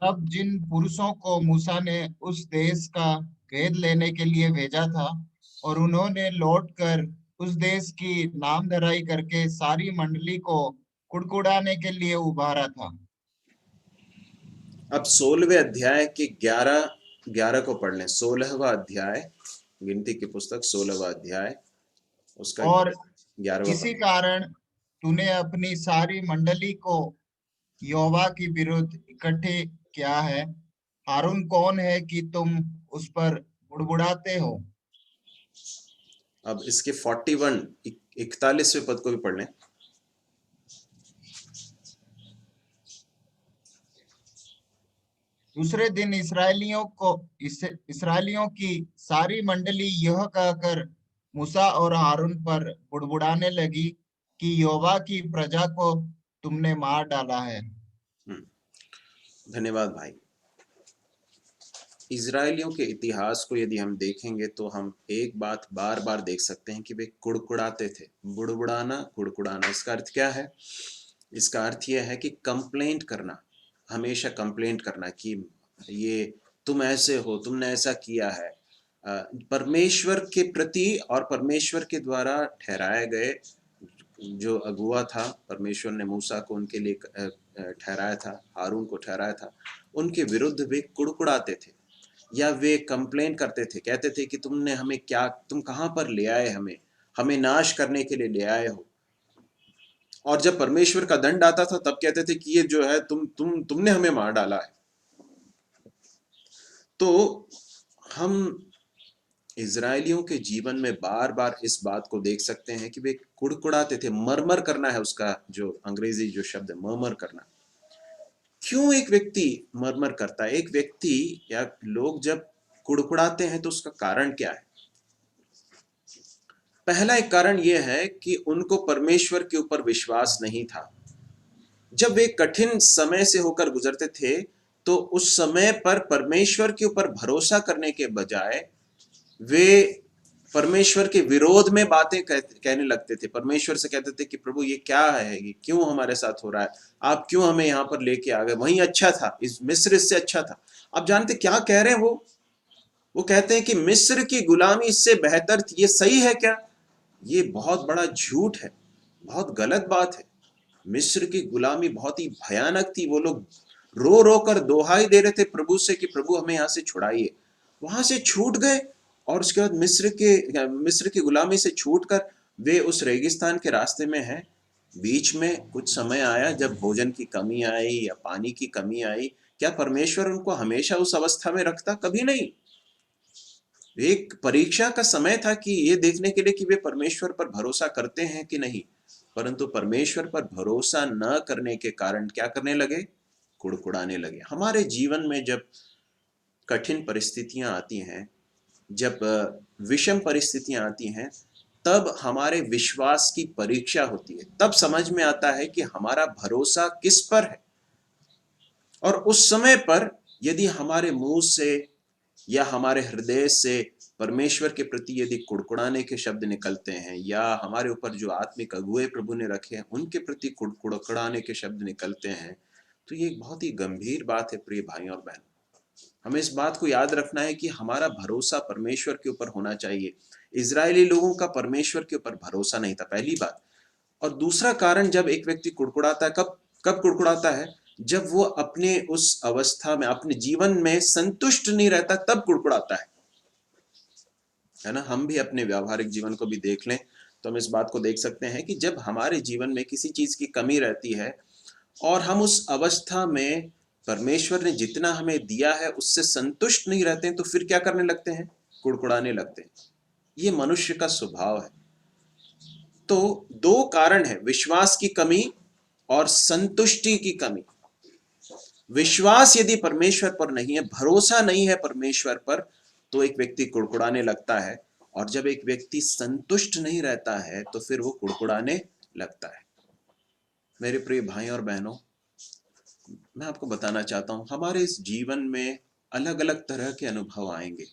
तब जिन पुरुषों को मूसा ने उस देश का भेद लेने के लिए भेजा था और उन्होंने लौटकर उस देश की नामधराई करके सारी मंडली को कुड़कुड़ाने के लिए उभारा था। अब 16वें अध्याय के 11 को पढ़ लें। 16वां अध्याय, गिनती की पुस्तक 16वां अध्याय उसका और 11वां इसी पद। कारण तूने अपनी सारी मंडली को यहोवा के विरुद्ध इकट्ठे किया है। हारून कौन है कि तुम उस पर बुड़बुड़ाते हो? अब इसके 41वें पद को भी पढ़ लें। दूसरे दिन इसराइलियों की सारी मंडली यह कहकर मूसा और हारून पर बुड़बुड़ाने लगी कि यहोवा की प्रजा को तुमने मार डाला है। धन्यवाद भाई। इजरायलियों के इतिहास को यदि हम देखेंगे तो हम एक बात बार बार देख सकते हैं कि वे कुड़कुड़ाते थे। कुड़कुड़ाना, इसका अर्थ क्या है? इसका अर्थ यह है कि कंप्लेंट करना, हमेशा कंप्लेंट करना कि ये तुम ऐसे हो, तुमने ऐसा किया है। परमेश्वर के प्रति और परमेश्वर के द्वारा ठहराए गए जो अगुआ था, परमेश्वर ने मूसा को उनके लिए ठहराया था, हारून को ठहराया था, उनके विरुद्ध वे कुड़कुड़ाते थे या वे कंप्लेन करते थे। कहते थे कि तुम कहां पर ले आए, हमें नाश करने के लिए ले आए हो। और जब परमेश्वर का दंड आता था तब कहते थे कि ये जो है तुमने हमें मार डाला है। तो हम इजरायलियों के जीवन में बार बार इस बात को देख सकते हैं कि वे कुड़कुड़ाते थे। मरमर करना है उसका जो अंग्रेजी जो शब्द है, मरमर करना। क्यों एक व्यक्ति मरमर करता है? एक व्यक्ति या लोग जब कुड़कुड़ाते हैं तो उसका कारण क्या है? पहला एक कारण यह है कि उनको परमेश्वर के ऊपर विश्वास नहीं था। जब वे कठिन समय से होकर गुजरते थे तो उस समय पर परमेश्वर के ऊपर भरोसा करने के बजाय वे परमेश्वर के विरोध में बातें कहने लगते थे। परमेश्वर से कहते थे कि प्रभु ये क्या है, ये क्यों हमारे साथ हो रहा है, आप क्यों हमें यहाँ पर लेके आ गए, वहीं अच्छा था, इस मिस्र इससे अच्छा था। आप जानते क्या कह रहे हैं वो कहते हैं कि मिस्र की गुलामी इससे बेहतर थी। ये सही है क्या? ये बहुत बड़ा झूठ है, बहुत गलत बात है। मिस्र की गुलामी बहुत ही भयानक थी। वो लोग रो रो कर दोहाई दे रहे थे प्रभु से कि प्रभु हमें यहाँ से छुड़ाइए। वहां से छूट गए और उसके बाद मिस्र की गुलामी से छूटकर वे उस रेगिस्तान के रास्ते में हैं। बीच में कुछ समय आया जब भोजन की कमी आई या पानी की कमी आई। क्या परमेश्वर उनको हमेशा उस अवस्था में रखता? कभी नहीं। एक परीक्षा का समय था कि ये देखने के लिए कि वे परमेश्वर पर भरोसा करते हैं कि नहीं। परंतु परमेश्वर पर भरोसा न करने के कारण क्या करने लगे? कुड़कुड़ाने लगे। हमारे जीवन में जब कठिन परिस्थितियां आती हैं, जब विषम परिस्थितियां आती हैं, तब हमारे विश्वास की परीक्षा होती है। तब समझ में आता है कि हमारा भरोसा किस पर है। और उस समय पर यदि हमारे मुंह से या हमारे हृदय से परमेश्वर के प्रति यदि कुड़कुड़ाने के शब्द निकलते हैं, या हमारे ऊपर जो आत्मिक अगुए प्रभु ने रखे हैं उनके प्रति कुड़कुड़ाने के शब्द निकलते हैं, तो ये एक बहुत ही गंभीर बात है प्रिय भाई और बहन। हमें इस बात को याद रखना है कि हमारा भरोसा परमेश्वर के ऊपर होना चाहिए। इजरायली लोगों का परमेश्वर के ऊपर भरोसा नहीं था, पहली बात। और दूसरा कारण, जब एक व्यक्ति कुड़कुड़ाता है, कब कब कुड़कुड़ाता है? जब वो अपने उस अवस्था में, अपने जीवन में संतुष्ट नहीं रहता, तब कुड़कुड़ाता है ना। हम भी अपने व्यावहारिक जीवन को भी देख लें तो हम इस बात को देख सकते हैं कि जब हमारे जीवन में किसी चीज की कमी रहती है और हम उस अवस्था में परमेश्वर ने जितना हमें दिया है उससे संतुष्ट नहीं रहते हैं, तो फिर क्या करने लगते हैं? कुड़कुड़ाने लगते हैं। ये मनुष्य का स्वभाव है। तो दो कारण है, विश्वास की कमी और संतुष्टि की कमी। विश्वास यदि परमेश्वर पर नहीं है, भरोसा नहीं है परमेश्वर पर, तो एक व्यक्ति कुड़कुड़ाने लगता है। और जब एक व्यक्ति संतुष्ट नहीं रहता है तो फिर वो कुड़कुड़ाने लगता है। मेरे प्रिय भाई और बहनों, मैं आपको बताना चाहता हूं, हमारे इस जीवन में अलग अलग तरह के अनुभव आएंगे।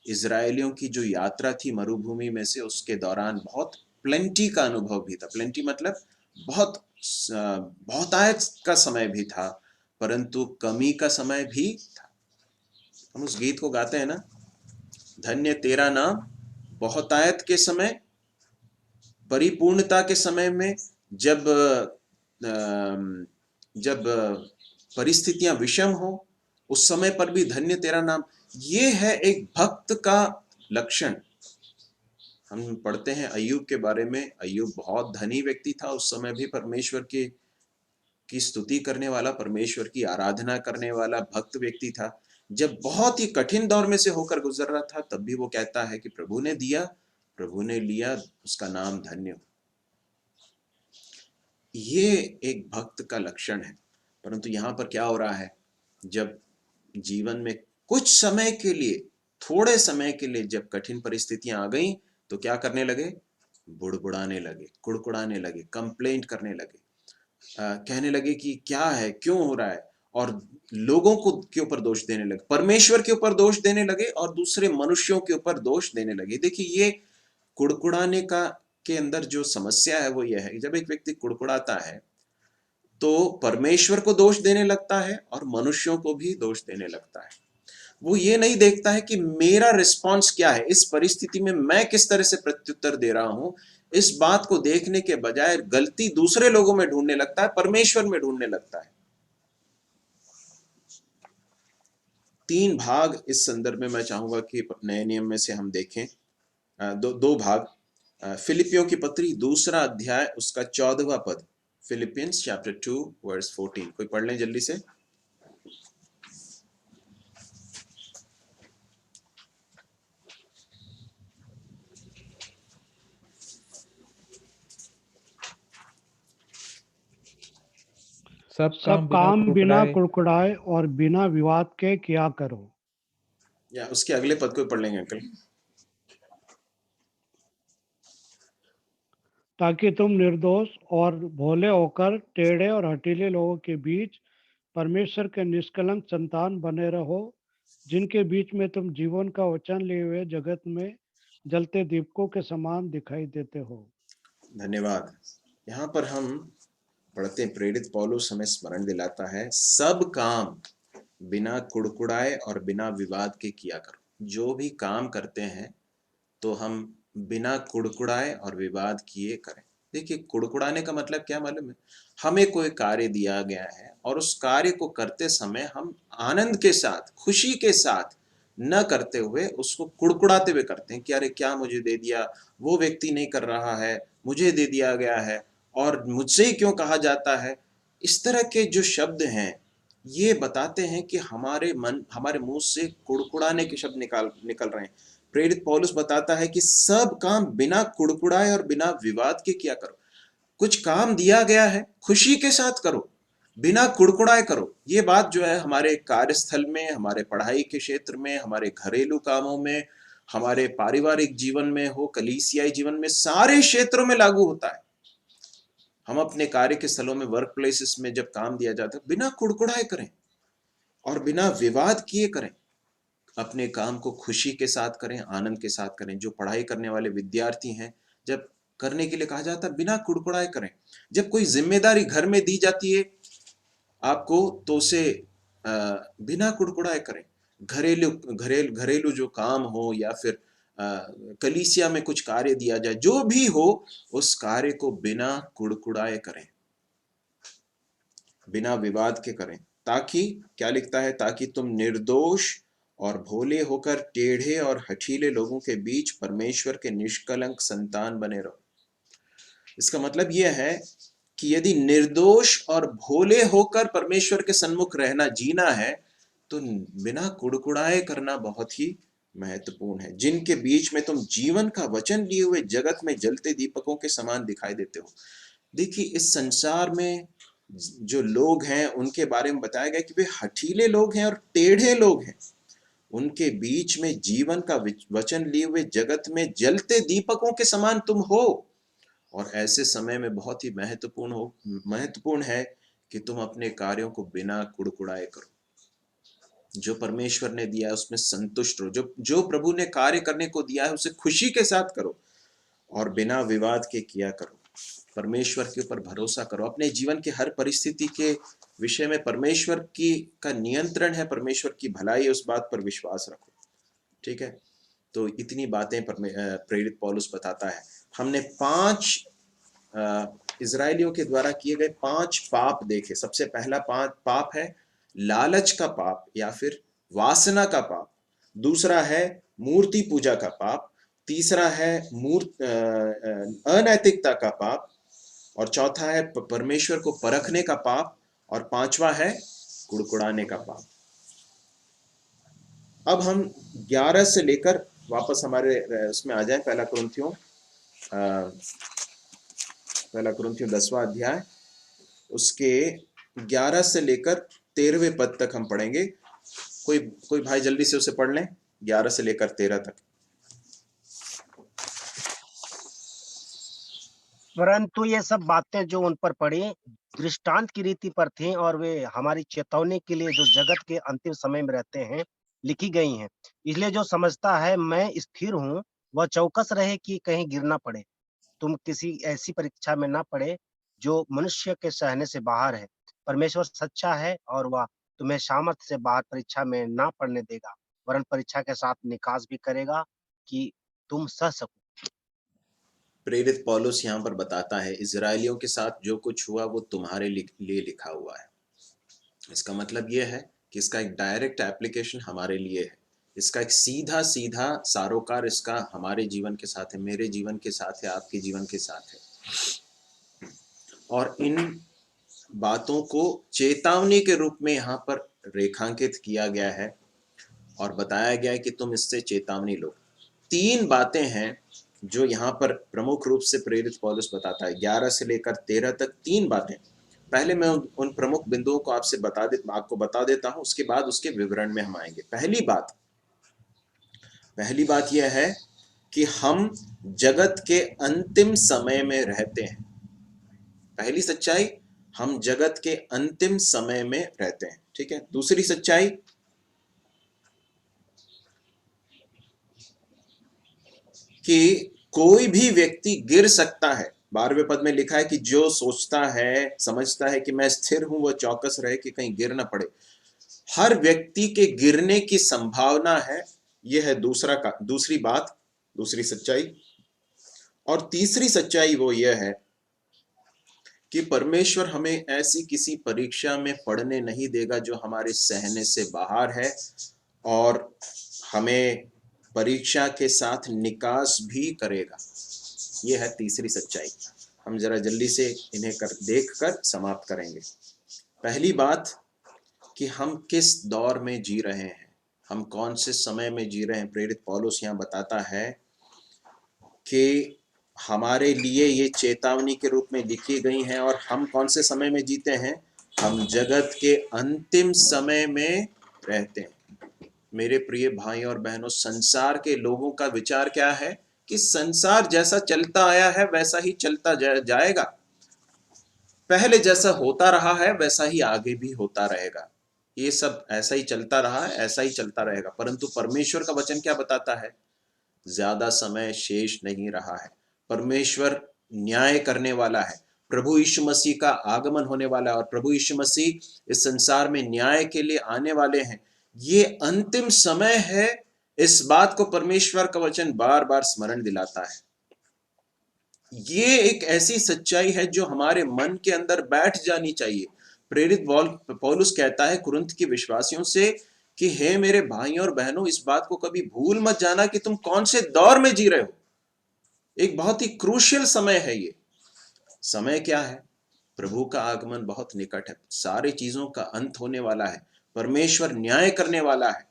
इजरायलियों की जो यात्रा थी मरुभूमि में से, उसके दौरान बहुत प्लेंटी का अनुभव भी था। प्लेंटी मतलब बहुत बहुतायत का समय भी था, परंतु कमी का समय भी था। हम उस गीत को गाते हैं ना, धन्य तेरा नाम बहुतायत के समय, परिपूर्णता के समय में, जब जब परिस्थितियां विषम हो, उस समय पर भी धन्य तेरा नाम। ये है एक भक्त का लक्षण। हम पढ़ते हैं अय्यूब के बारे में। अय्यूब बहुत धनी व्यक्ति था, उस समय भी परमेश्वर की स्तुति करने वाला, परमेश्वर की आराधना करने वाला भक्त व्यक्ति था। जब बहुत ही कठिन दौर में से होकर गुजर रहा था, तब भी वो कहता है कि प्रभु ने दिया, प्रभु ने लिया, उसका नाम धन्य हो। ये एक भक्त का लक्षण है। परंतु यहाँ पर क्या हो रहा है? जब जीवन में कुछ समय के लिए, थोड़े समय के लिए जब कठिन परिस्थितियां आ गई, तो क्या करने लगे? बुड़बुड़ाने लगे, कुड़कुड़ाने लगे, कंप्लेंट करने लगे, कहने लगे कि क्या है, क्यों हो रहा है, और लोगों को के ऊपर दोष देने लगे, परमेश्वर के ऊपर दोष देने लगे और दूसरे मनुष्यों के ऊपर दोष देने लगे। देखिए, ये कुड़कुड़ाने का के अंदर जो समस्या है वो यह है कि जब एक व्यक्ति कुड़कुड़ाता है तो परमेश्वर को दोष देने लगता है और मनुष्यों को भी दोष देने लगता है। वो ये नहीं देखता है कि मेरा रिस्पॉन्स क्या है, इस परिस्थिति में मैं किस तरह से प्रत्युत्तर दे रहा हूं। इस बात को देखने के बजाय गलती दूसरे लोगों में ढूंढने लगता है, परमेश्वर में ढूंढने लगता है। 3 भाग इस संदर्भ में मैं चाहूंगा कि नए नियम में से हम देखें। दो भाग। फिलिपियों की पत्री 2 अध्याय उसका 14वां पद। Philippians chapter 2 verse 14। कोई पढ़ लें जल्दी से। सब सब काम बिना कुड़कुड़ाए और बिना विवाद के किया करो, या उसके अगले पद को पढ़ लेंगे अंकल। ताकि तुम निर्दोष और भोले होकर टेढ़े और हठीले लोगों के बीच परमेश्वर के निष्कलंक संतान बने रहो, जिनके बीच में तुम जीवन का वचन लिए हुए जगत में जलते दीपकों के समान दिखाई देते हो। धन्यवाद। यहाँ पर हम पढ़ते हैं, प्रेरित पौलुस हमें स्मरण दिलाता है, सब काम बिना कुड़कुड़ाए और बिना विवाद के किया करो। जो भी काम करते हैं तो हम बिना कुड़कुड़ाए और विवाद किए करें। देखिए, कुड़कुड़ाने का मतलब क्या मालूम है? हमें कोई कार्य दिया गया है और उस कार्य को करते समय हम आनंद के साथ, खुशी के साथ न करते हुए उसको कुड़कुड़ाते हुए करते हैं कि अरे क्या मुझे दे दिया, वो व्यक्ति नहीं कर रहा है, मुझे दे दिया गया है और मुझसे ही क्यों कहा जाता है। इस तरह के जो शब्द हैं ये बताते हैं कि हमारे मुंह से कुड़कुड़ाने के शब्द निकल रहे हैं। प्रेरित पौलुस बताता है कि सब काम बिना कुड़कुड़ाए और बिना विवाद के किया करो। कुछ काम दिया गया है, खुशी के साथ करो, बिना कुड़कुड़ाए करो। ये बात जो है हमारे कार्यस्थल में, हमारे पढ़ाई के क्षेत्र में, हमारे घरेलू कामों में, हमारे पारिवारिक जीवन में हो, कलीसियाई जीवन में, सारे क्षेत्रों में लागू होता है। हम अपने कार्य के स्थलों में, वर्क प्लेसेस में जब काम दिया जाता है, बिना कुड़कुड़ाए करें और बिना विवाद किए करें। अपने काम को खुशी के साथ करें, आनंद के साथ करें। जो पढ़ाई करने वाले विद्यार्थी हैं, जब करने के लिए कहा जाता है बिना कुड़कुड़ाए करें। जब कोई जिम्मेदारी घर में दी जाती है आपको तो उसे बिना कुड़कुड़ाए करें। घरेलू जो काम हो या फिर कलीसिया में कुछ कार्य दिया जाए, जो भी हो उस कार्य को बिना कुड़कुड़ाए करें, बिना विवाद के करें। ताकि क्या लिखता है? ताकि तुम निर्दोष और भोले होकर टेढ़े और हठीले लोगों के बीच परमेश्वर के निष्कलंक संतान बने रहो। इसका मतलब यह है कि यदि निर्दोष और भोले होकर परमेश्वर के सन्मुख रहना, जीना है, तो बिना कुड़कुड़ाए करना बहुत ही महत्वपूर्ण है। जिनके बीच में तुम जीवन का वचन लिए हुए जगत में जलते दीपकों के समान दिखाई देते हो। देखिए, इस संसार में जो लोग हैं उनके बारे में बताया गया कि वे हठीले लोग हैं और टेढ़े लोग हैं। उनके बीच में जीवन का वचन लिए हुए जगत में जलते दीपकों के समान तुम हो। और ऐसे समय में बहुत ही महत्वपूर्ण है कि तुम अपने कार्यों को बिना कुड़कुड़ाए करो। जो परमेश्वर ने दिया है उसमें संतुष्ट रहो। जो प्रभु ने कार्य करने को दिया है उसे खुशी के साथ करो और बिना विवाद के किया करो। परमेश्वर के ऊपर भरोसा करो। अपने जीवन के हर परिस्थिति के विषय में परमेश्वर का नियंत्रण है, परमेश्वर की भलाई है, उस बात पर विश्वास रखो। ठीक है, तो इतनी बातें प्रेरित पौलुस बताता है। हमने 5 इजरायलियों के द्वारा किए गए 5 पाप देखे। सबसे पहला पाप है लालच का पाप या फिर वासना का पाप। दूसरा है मूर्ति पूजा का पाप। तीसरा है अनैतिकता का पाप। और चौथा है परमेश्वर को परखने का पाप। और पांचवा है कुड़कुड़ाने का पाप। अब हम 11 से लेकर वापस हमारे उसमें आ जाएं। पहला कुरिन्थियों 10वां अध्याय, उसके 11 से लेकर 13वें पद तक हम पढ़ेंगे। कोई भाई जल्दी से उसे पढ़ लें, 11 से लेकर 13 तक। परंतु ये सब बातें जो उन पर पड़ी दृष्टांत की रीति पर थीं और वे हमारी चेतावनी के लिए जो जगत के अंतिम समय में रहते हैं लिखी गई हैं। इसलिए जो समझता है मैं स्थिर हूँ वह चौकस रहे कि कहीं गिर ना पड़े। तुम किसी ऐसी परीक्षा में ना पड़े जो मनुष्य के सहने से बाहर है। परमेश्वर सच्चा है और वह तुम्हें सामर्थ्य से बाहर परीक्षा में ना पड़ने देगा, वरन परीक्षा के साथ निकास भी करेगा कि तुम सह सको। प्रेरित पौलुस यहाँ पर बताता है इजरायलियों के साथ जो कुछ हुआ वो तुम्हारे लिए लिखा हुआ है। इसका मतलब यह है कि इसका एक डायरेक्ट एप्लीकेशन हमारे लिए है। इसका एक सीधा सारोकार इसका हमारे जीवन के साथ है, मेरे जीवन के साथ है, आपके जीवन के साथ है। और इन बातों को चेतावनी के रूप में यहाँ पर रेखांकित किया गया है और बताया गया है कि तुम इससे चेतावनी लो। 3 बातें हैं जो यहाँ पर प्रमुख रूप से प्रेरित पौलुस बताता है। 11 से लेकर 13 तक 3 बातें। पहले मैं उन प्रमुख बिंदुओं को आपको बता देता हूं, उसके बाद उसके विवरण में हम आएंगे। पहली बात यह है कि हम जगत के अंतिम समय में रहते हैं। पहली सच्चाई, हम जगत के अंतिम समय में रहते हैं, ठीक है। दूसरी सच्चाई, कि कोई भी व्यक्ति गिर सकता है। 12वें पद में लिखा है कि जो सोचता है, समझता है कि मैं स्थिर हूं, वह चौकस रहे कि कहीं गिर ना पड़े। हर व्यक्ति के गिरने की संभावना है। यह है दूसरी सच्चाई। और तीसरी सच्चाई वो यह है कि परमेश्वर हमें ऐसी किसी परीक्षा में पड़ने नहीं देगा जो हमारे सहने से बाहर है, और हमें परीक्षा के साथ निकास भी करेगा। यह है तीसरी सच्चाई। हम जरा जल्दी से इन्हें देखकर समाप्त करेंगे। पहली बात कि हम किस दौर में जी रहे हैं, हम कौन से समय में जी रहे हैं। प्रेरित पौलुस यहाँ बताता है कि हमारे लिए ये चेतावनी के रूप में लिखी गई हैं, और हम कौन से समय में जीते हैं, हम जगत के अंतिम समय में रहते हैं। मेरे प्रिय भाई और बहनों, संसार के लोगों का विचार क्या है कि संसार जैसा चलता आया है वैसा ही चलता जाएगा। पहले जैसा होता रहा है वैसा ही आगे भी होता रहेगा। ये सब ऐसा ही चलता रहा है, ऐसा ही चलता रहेगा। परंतु परमेश्वर का वचन क्या बताता है? ज्यादा समय शेष नहीं रहा है। परमेश्वर न्याय करने वाला है। प्रभु यीशु मसीह का आगमन होने वाला है, और प्रभु यीशु मसीह इस संसार में न्याय के लिए आने वाले हैं। ये अंतिम समय है। इस बात को परमेश्वर का वचन बार बार स्मरण दिलाता है। ये एक ऐसी सच्चाई है जो हमारे मन के अंदर बैठ जानी चाहिए। प्रेरित पौलुस कहता है कुरिन्थ के विश्वासियों से कि हे मेरे भाइयों और बहनों, इस बात को कभी भूल मत जाना कि तुम कौन से दौर में जी रहे हो। एक बहुत ही क्रूशियल समय है ये। समय क्या है? प्रभु का आगमन बहुत निकट है। सारी चीजों का अंत होने वाला है। परमेश्वर न्याय करने वाला है,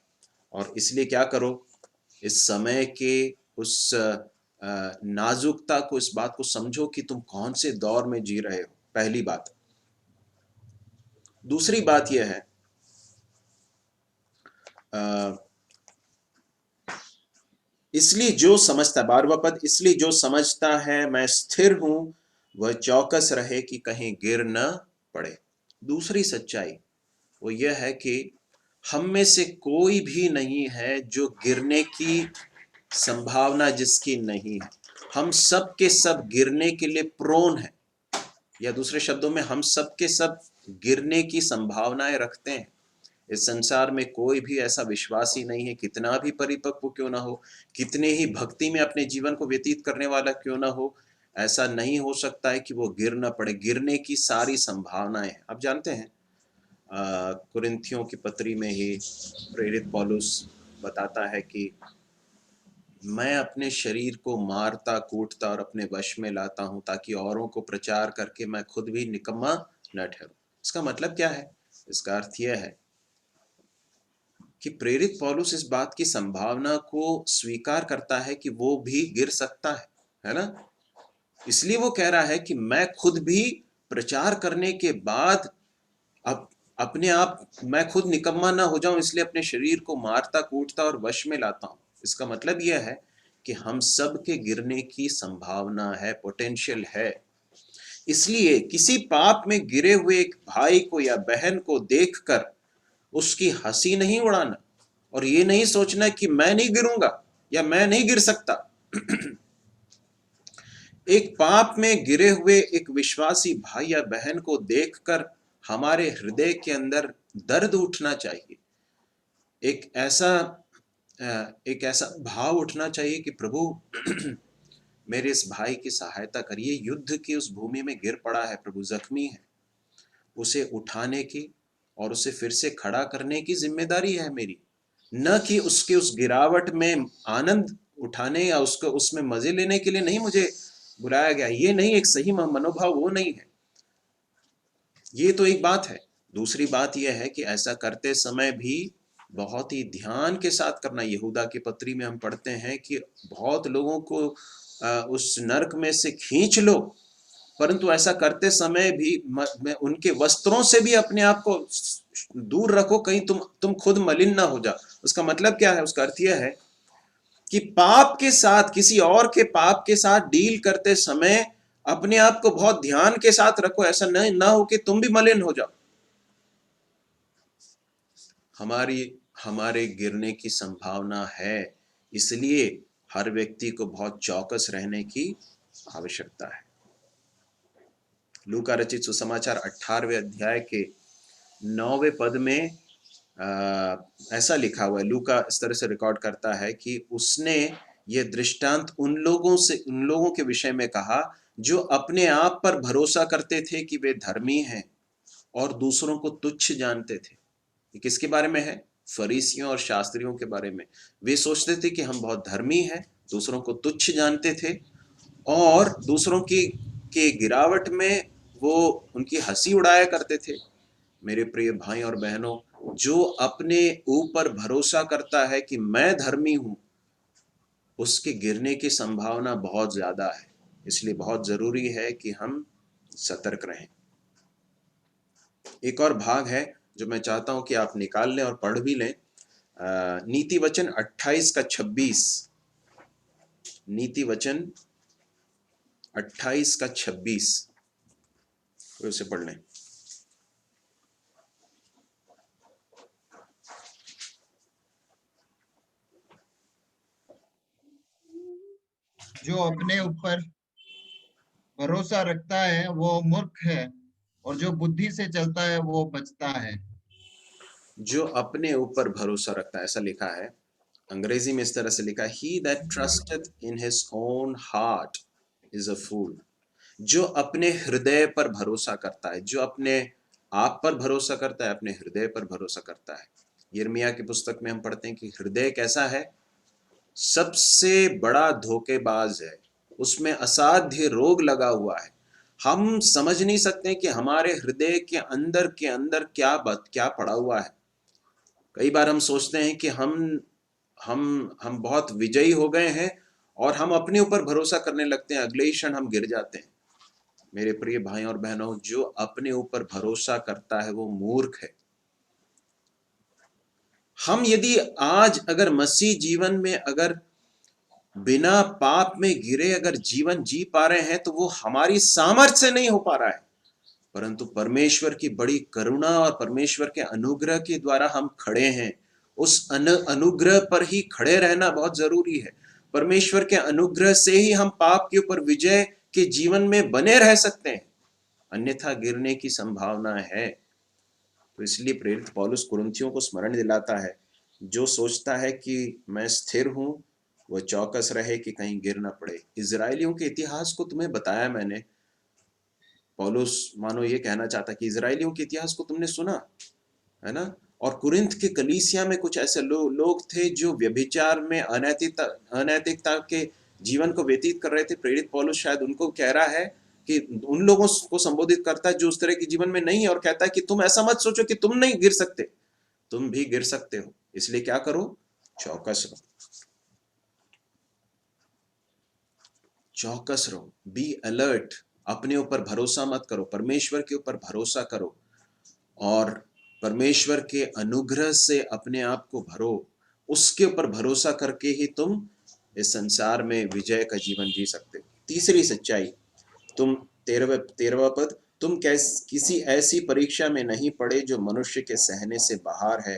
और इसलिए क्या करो, इस समय के उस नाजुकता को, इस बात को समझो कि तुम कौन से दौर में जी रहे हो। पहली बात। दूसरी बात यह है, इसलिए जो समझता, 12वां पद, इसलिए जो समझता है मैं स्थिर हूं, वह चौकस रहे कि कहीं गिर न पड़े। दूसरी सच्चाई वो यह है कि हम में से कोई भी नहीं है जो गिरने की संभावना जिसकी नहीं है। हम सब के सब गिरने के लिए प्रोन है, या दूसरे शब्दों में हम सब के सब गिरने की संभावनाएं रखते हैं। इस संसार में कोई भी ऐसा विश्वासी नहीं है, कितना भी परिपक्व क्यों ना हो, कितने ही भक्ति में अपने जीवन को व्यतीत करने वाला क्यों ना हो, ऐसा नहीं हो सकता है कि वो गिर ना पड़े। गिरने की सारी संभावनाएं हैं। आप जानते हैं कुरिन्थियों की पत्री में ही प्रेरित पौलुस बताता है कि मैं अपने शरीर को मारता कूटता और अपने वश में लाता हूं, ताकि औरों को प्रचार करके मैं खुद भी निकम्मा न ठहरूं। इसका मतलब क्या है? इसका अर्थ यह है कि प्रेरित पौलुस इस बात की संभावना को स्वीकार करता है कि वो भी गिर सकता है ना? इसलिए वो कह रहा है कि मैं खुद भी प्रचार करने के बाद अपने आप मैं खुद निकम्मा ना हो जाऊं, इसलिए अपने शरीर को मारता कूटता और वश में लाता हूं। इसका मतलब यह है कि हम सब के गिरने की संभावना है, पोटेंशियल है। इसलिए किसी पाप में गिरे हुए एक भाई को या बहन को देखकर उसकी हंसी नहीं उड़ाना, और ये नहीं सोचना कि मैं नहीं गिरूंगा या मैं नहीं गिर सकता। एक पाप में गिरे हुए एक विश्वासी भाई या बहन को देखकर हमारे हृदय के अंदर दर्द उठना चाहिए। एक ऐसा भाव उठना चाहिए कि प्रभु मेरे इस भाई की सहायता करिए। युद्ध की उस भूमि में गिर पड़ा है प्रभु, जख्मी है, उसे उठाने की और उसे फिर से खड़ा करने की जिम्मेदारी है मेरी, न कि उसके उस गिरावट में आनंद उठाने या उसको उसमें मजे लेने के लिए नहीं मुझे बुलाया गया। ये नहीं, एक सही मनोभाव वो नहीं है। ये तो एक बात है। दूसरी बात यह है कि ऐसा करते समय भी बहुत ही ध्यान के साथ करना। यहूदा की पत्री में हम पढ़ते हैं कि बहुत लोगों को उस नरक में से खींच लो, परंतु ऐसा करते समय भी मैं उनके वस्त्रों से भी अपने आप को दूर रखो, कहीं तुम खुद मलिन ना हो जाओ। उसका मतलब क्या है? उसका अर्थ यह है कि पाप के साथ, किसी और के पाप के साथ डील करते समय अपने आप को बहुत ध्यान के साथ रखो, ऐसा नहीं ना हो कि तुम भी मलिन हो जाओ। हमारे गिरने की संभावना है, इसलिए हर व्यक्ति को बहुत चौकस रहने की आवश्यकता है। लूका रचित सुसमाचार 18वें अध्याय के 9वें पद में ऐसा लिखा हुआ है। लूका इस तरह से रिकॉर्ड करता है कि उसने ये दृष्टांत उन लोगों के विषय में कहा जो अपने आप पर भरोसा करते थे कि वे धर्मी हैं और दूसरों को तुच्छ जानते थे। ये किसके बारे में है? फरीसियों और शास्त्रियों के बारे में। वे सोचते थे कि हम बहुत धर्मी हैं, दूसरों को तुच्छ जानते थे और दूसरों के गिरावट में वो उनकी हंसी उड़ाया करते थे। मेरे प्रिय भाई और बहनों, जो अपने ऊपर भरोसा करता है कि मैं धर्मी हूं, उसके गिरने की संभावना बहुत ज्यादा है। इसलिए बहुत जरूरी है कि हम सतर्क रहें। एक और भाग है जो मैं चाहता हूं कि आप निकाल लें और पढ़ भी लें। नीति वचन 28 का 26। नीति वचन 28 का 26 उसे पढ़ लें। जो अपने ऊपर भरोसा रखता है वो मूर्ख है, और जो बुद्धि से चलता है वो बचता है। जो अपने ऊपर भरोसा रखता है, ऐसा लिखा है। अंग्रेजी में इस तरह से लिखा है, he that trusteth in his own heart is a fool। जो अपने हृदय पर भरोसा करता है, जो अपने आप पर भरोसा करता है, अपने हृदय पर भरोसा करता है। यिर्मयाह की पुस्तक में हम पढ़ते हैं कि हृदय कैसा है? सबसे बड़ा धोखेबाज है, उसमें असाध्य रोग लगा हुआ है। हम समझ नहीं सकते कि हमारे हृदय के अंदर क्या पड़ा हुआ है। कई बार हम सोचते हैं कि हम बहुत विजयी हो गए हैं और हम अपने ऊपर भरोसा करने लगते हैं, अगले ही क्षण हम गिर जाते हैं। मेरे प्रिय भाई और बहनों, जो अपने ऊपर भरोसा करता है वो मूर्ख है। हम यदि आज अगर मसीह जीवन में अगर बिना पाप में गिरे अगर जीवन जी पा रहे हैं, तो वो हमारी सामर्थ्य से नहीं हो पा रहा है, परंतु परमेश्वर की बड़ी करुणा और परमेश्वर के अनुग्रह के द्वारा हम खड़े हैं। उस अनुग्रह पर ही खड़े रहना बहुत जरूरी है। परमेश्वर के अनुग्रह से ही हम पाप के ऊपर विजय के जीवन में बने रह सकते हैं, अन्यथा गिरने की संभावना है। तो इसलिए प्रेरित पौलुस कुरिन्थियों को स्मरण दिलाता है, जो सोचता है कि मैं स्थिर हूं, वह चौकस रहे कि कहीं गिर ना पड़े। इजरायलियों के इतिहास को तुम्हें बताया मैंने। पौलुस मानो ये कहना चाहता कि इजरायलियों के इतिहास को तुमने सुना है ना, और कुरिन्थ के कलीसिया में कुछ ऐसे लोग थे जो व्यभिचार में अनैतिकता के जीवन को व्यतीत कर रहे थे। प्रेरित पौलुस शायद उनको कह रहा है कि उन लोगों को संबोधित करता है जो उस तरह के जीवन में नहीं है, और कहता है कि तुम ऐसा मत सोचो कि तुम नहीं गिर सकते, तुम भी गिर सकते हो। इसलिए क्या करो? चौकस रहो, चौकस रहो, बी अलर्ट। अपने ऊपर भरोसा मत करो, परमेश्वर के ऊपर भरोसा करो और परमेश्वर के अनुग्रह से अपने आप को भरो। उसके ऊपर भरोसा करके ही तुम इस संसार में विजय का जीवन जी सकते हो। तीसरी सच्चाई, तुम 13वां पद, तुम किसी ऐसी परीक्षा में नहीं पड़े जो मनुष्य के सहने से बाहर है।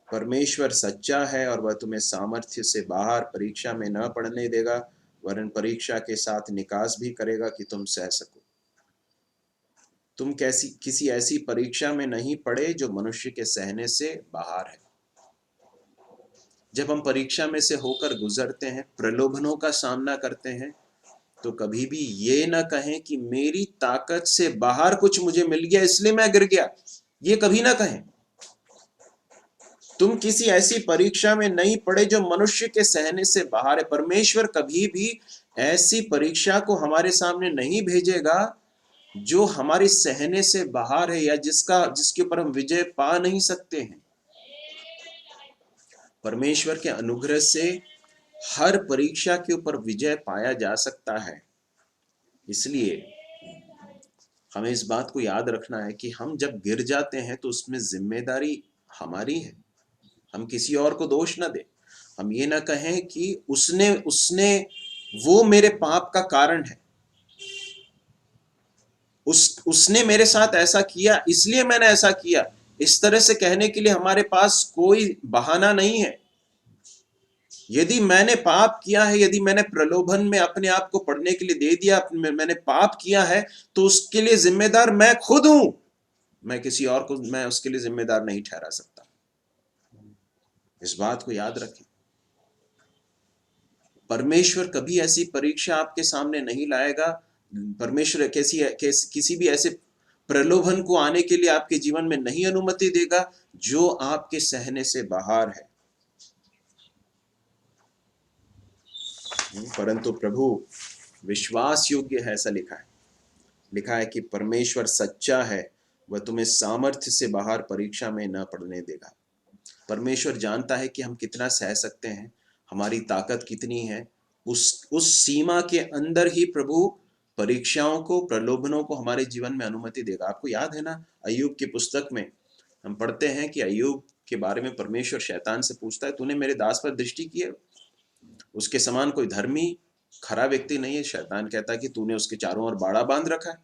परमेश्वर सच्चा है और वह तुम्हें सामर्थ्य से बाहर परीक्षा में न पड़ने देगा, वरन परीक्षा के साथ निकास भी करेगा कि तुम सह सको। तुम किसी ऐसी परीक्षा में नहीं पड़े जो मनुष्य के सहने से बाहर है। जब हम परीक्षा में से होकर गुजरते हैं, प्रलोभनों का सामना करते हैं, तो कभी भी ये ना कहें कि मेरी ताकत से बाहर कुछ मुझे मिल गया इसलिए मैं गिर गया। ये कभी ना कहें। तुम किसी ऐसी परीक्षा में नहीं पड़े जो मनुष्य के सहने से बाहर है। परमेश्वर कभी भी ऐसी परीक्षा को हमारे सामने नहीं भेजेगा जो हमारे सहने से बाहर है या जिसके ऊपर हम विजय पा नहीं सकते हैं। परमेश्वर के अनुग्रह से हर परीक्षा के ऊपर विजय पाया जा सकता है। इसलिए हमें इस बात को याद रखना है कि हम जब गिर जाते हैं तो उसमें जिम्मेदारी हमारी है। हम किसी और को दोष ना दें। हम ये ना कहें कि उसने उसने वो मेरे पाप का कारण है, उसने मेरे साथ ऐसा किया इसलिए मैंने ऐसा किया। इस तरह से कहने के लिए हमारे पास कोई बहाना नहीं है। यदि मैंने पाप किया है, यदि मैंने प्रलोभन में अपने आप को पढ़ने के लिए दे दिया, मैंने पाप किया है, तो उसके लिए जिम्मेदार मैं खुद हूं। मैं किसी और को मैं उसके लिए जिम्मेदार नहीं ठहरा सकता। इस बात को याद रखें। परमेश्वर कभी ऐसी परीक्षा आपके सामने नहीं लाएगा। परमेश्वर किसी भी ऐसे प्रलोभन को आने के लिए आपके जीवन में नहीं अनुमति देगा जो आपके सहने से बाहर है। परंतु प्रभु विश्वास योग्य है, ऐसा लिखा है कि परमेश्वर सच्चा है, वह तुम्हें सामर्थ्य से बाहर परीक्षा में न पड़ने देगा। परमेश्वर जानता है कि हम कितना सह सकते हैं, हमारी ताकत कितनी है। उस सीमा के अंदर ही प्रभु परीक्षाओं को, प्रलोभनों को हमारे जीवन में अनुमति देगा। आपको याद है ना, अय्यूब की पुस्तक में हम पढ़ते हैं कि अय्यूब के बारे में परमेश्वर शैतान से पूछता है, तूने मेरे दास पर दृष्टि की है? उसके समान कोई धर्मी खरा व्यक्ति नहीं है। शैतान कहता है कि तूने उसके चारों ओर बाड़ा बांध रखा है।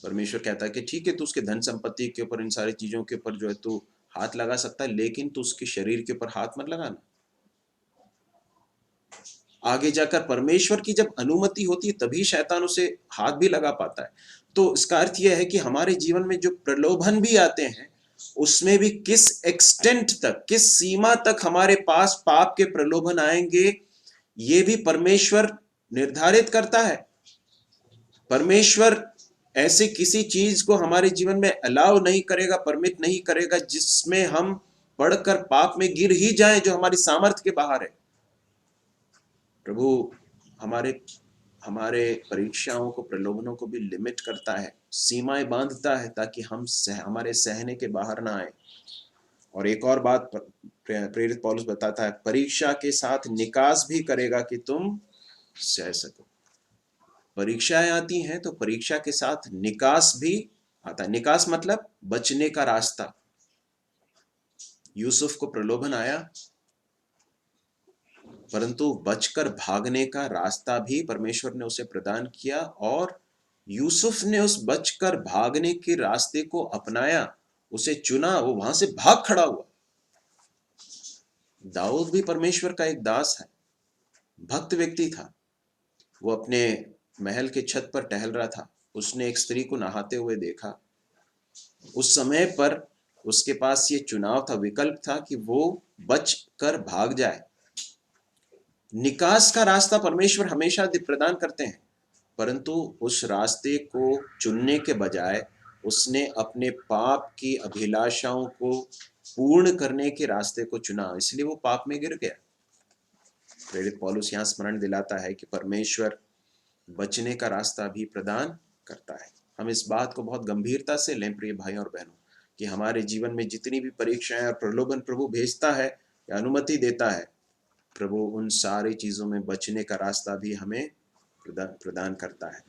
परमेश्वर कहता है कि ठीक है, तू उसके धन संपत्ति के ऊपर, इन सारी चीजों के ऊपर जो है तू हाथ लगा सकता है, लेकिन तू उसके शरीर के ऊपर हाथ मत लगाना। आगे जाकर परमेश्वर की जब अनुमति होती है तभी शैतान उसे हाथ भी लगा पाता है। तो इसका अर्थ यह है कि हमारे जीवन में जो प्रलोभन भी आते हैं, उसमें भी किस एक्सटेंट तक, किस सीमा तक हमारे पास पाप के प्रलोभन आएंगे, ये भी परमेश्वर निर्धारित करता है। परमेश्वर ऐसे किसी चीज को हमारे जीवन में अलाउ नहीं करेगा, परमिट नहीं करेगा, जिसमें हम पढ़कर पाप में गिर ही जाएं, जो हमारी सामर्थ्य के बाहर है। प्रभु हमारे परीक्षाओं को, प्रलोभनों को भी लिमिट करता है, सीमाएं बांधता है, ताकि हम हमारे सहने के बाहर ना आए। और एक और बात प्रेरित पौलुस बताता है, परीक्षा के साथ निकास भी करेगा कि तुम सह सको। परीक्षाएं आती हैं तो परीक्षा के साथ निकास भी आता है। निकास मतलब बचने का रास्ता। यूसुफ को प्रलोभन आया, परंतु बचकर भागने का रास्ता भी परमेश्वर ने उसे प्रदान किया, और यूसुफ ने उस बचकर भागने के रास्ते को अपनाया, उसे चुना, वो वहां से भाग खड़ा हुआ। दाऊद भी परमेश्वर का एक दास है, भक्त व्यक्ति था। वो अपने महल के छत पर टहल रहा था, उसने एक स्त्री को नहाते हुए देखा। उस समय पर उसके पास ये चुनाव था, विकल्प था कि वो बच कर भाग जाए। निकास का रास्ता परमेश्वर हमेशा प्रदान करते हैं, परंतु उस रास्ते को चुनने के बजाय उसने अपने पाप की अभिलाषाओं को पूर्ण करने के रास्ते को चुना, इसलिए वो पाप में गिर गया। प्रेरित पौलुस यहाँ स्मरण दिलाता है कि परमेश्वर बचने का रास्ता भी प्रदान करता है। हम इस बात को बहुत गंभीरता से लें प्रिय भाई और बहनों, कि हमारे जीवन में जितनी भी परीक्षाएं और प्रलोभन प्रभु भेजता है या अनुमति देता है, प्रभु उन सारी चीजों में बचने का रास्ता भी हमें प्रदान करता है।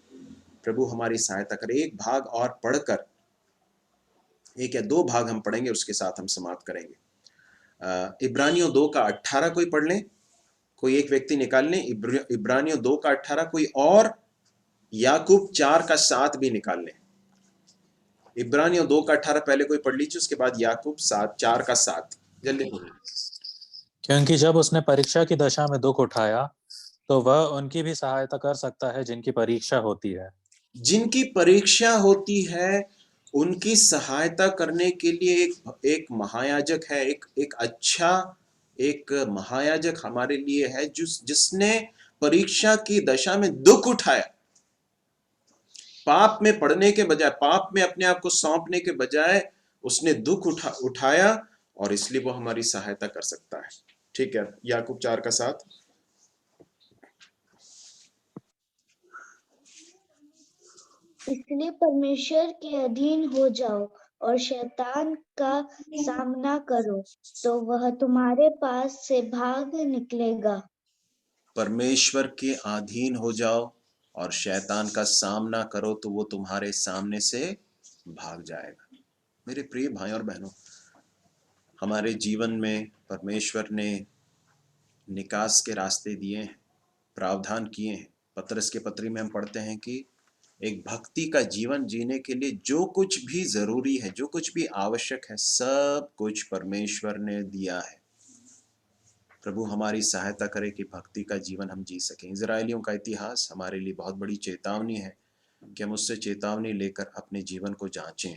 प्रभु हमारी सहायता करे। एक भाग और पढ़कर, एक या दो भाग हम पढ़ेंगे, उसके साथ हम समाप्त करेंगे। इब्रानियों 2 का 18 कोई पढ़ लें, कोई एक व्यक्ति निकाल लें। इब्रानियों 2 का 18 कोई, और याकूब 4 का 7 भी निकाल लें। इब्रानियों 2 का 18 पहले कोई पढ़ लीजिए, उसके बाद याकूब 4 का 7 जल्दी बोलिए। क्योंकि जब उसने परीक्षा की दशा में दुख उठाया तो वह उनकी भी सहायता कर सकता है जिनकी परीक्षा होती है। जिनकी परीक्षा होती है उनकी सहायता करने के लिए एक महायाजक है, एक अच्छा एक महायाजक हमारे लिए है, जिसने परीक्षा की दशा में दुख उठाया। पाप में पड़ने के बजाय, पाप में अपने आप को सौंपने के बजाय उसने दुख उठाया, और इसलिए वो हमारी सहायता कर सकता है। ठीक है, याकूब 4 का 7। इसलिए परमेश्वर के अधीन हो जाओ और शैतान का सामना करो, तो वह तुम्हारे पास से भाग निकलेगा। परमेश्वर के अधीन हो जाओ और शैतान का सामना करो तो वो तुम्हारे सामने से भाग जाएगा। मेरे प्रिय भाई और बहनों, हमारे जीवन में परमेश्वर ने निकास के रास्ते दिए हैं, प्रावधान किए हैं। पतरस के पत्री में हम पढ़ते हैं कि एक भक्ति का जीवन जीने के लिए जो कुछ भी जरूरी है, जो कुछ भी आवश्यक है, सब कुछ परमेश्वर ने दिया है। प्रभु हमारी सहायता करे कि भक्ति का जीवन हम जी सकें। इजरायलियों का इतिहास हमारे लिए बहुत बड़ी चेतावनी है कि हम उससे चेतावनी लेकर अपने जीवन को जांचें।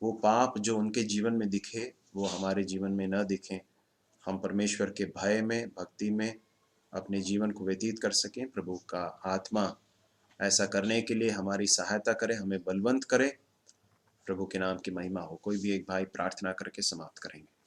वो पाप जो उनके जीवन में दिखे वो हमारे जीवन में न दिखें। हम परमेश्वर के भय में, भक्ति में अपने जीवन को व्यतीत कर सकें। प्रभु का आत्मा ऐसा करने के लिए हमारी सहायता करे, हमें बलवंत करे। प्रभु के नाम की महिमा हो। कोई भी एक भाई प्रार्थना करके समाप्त करेंगे।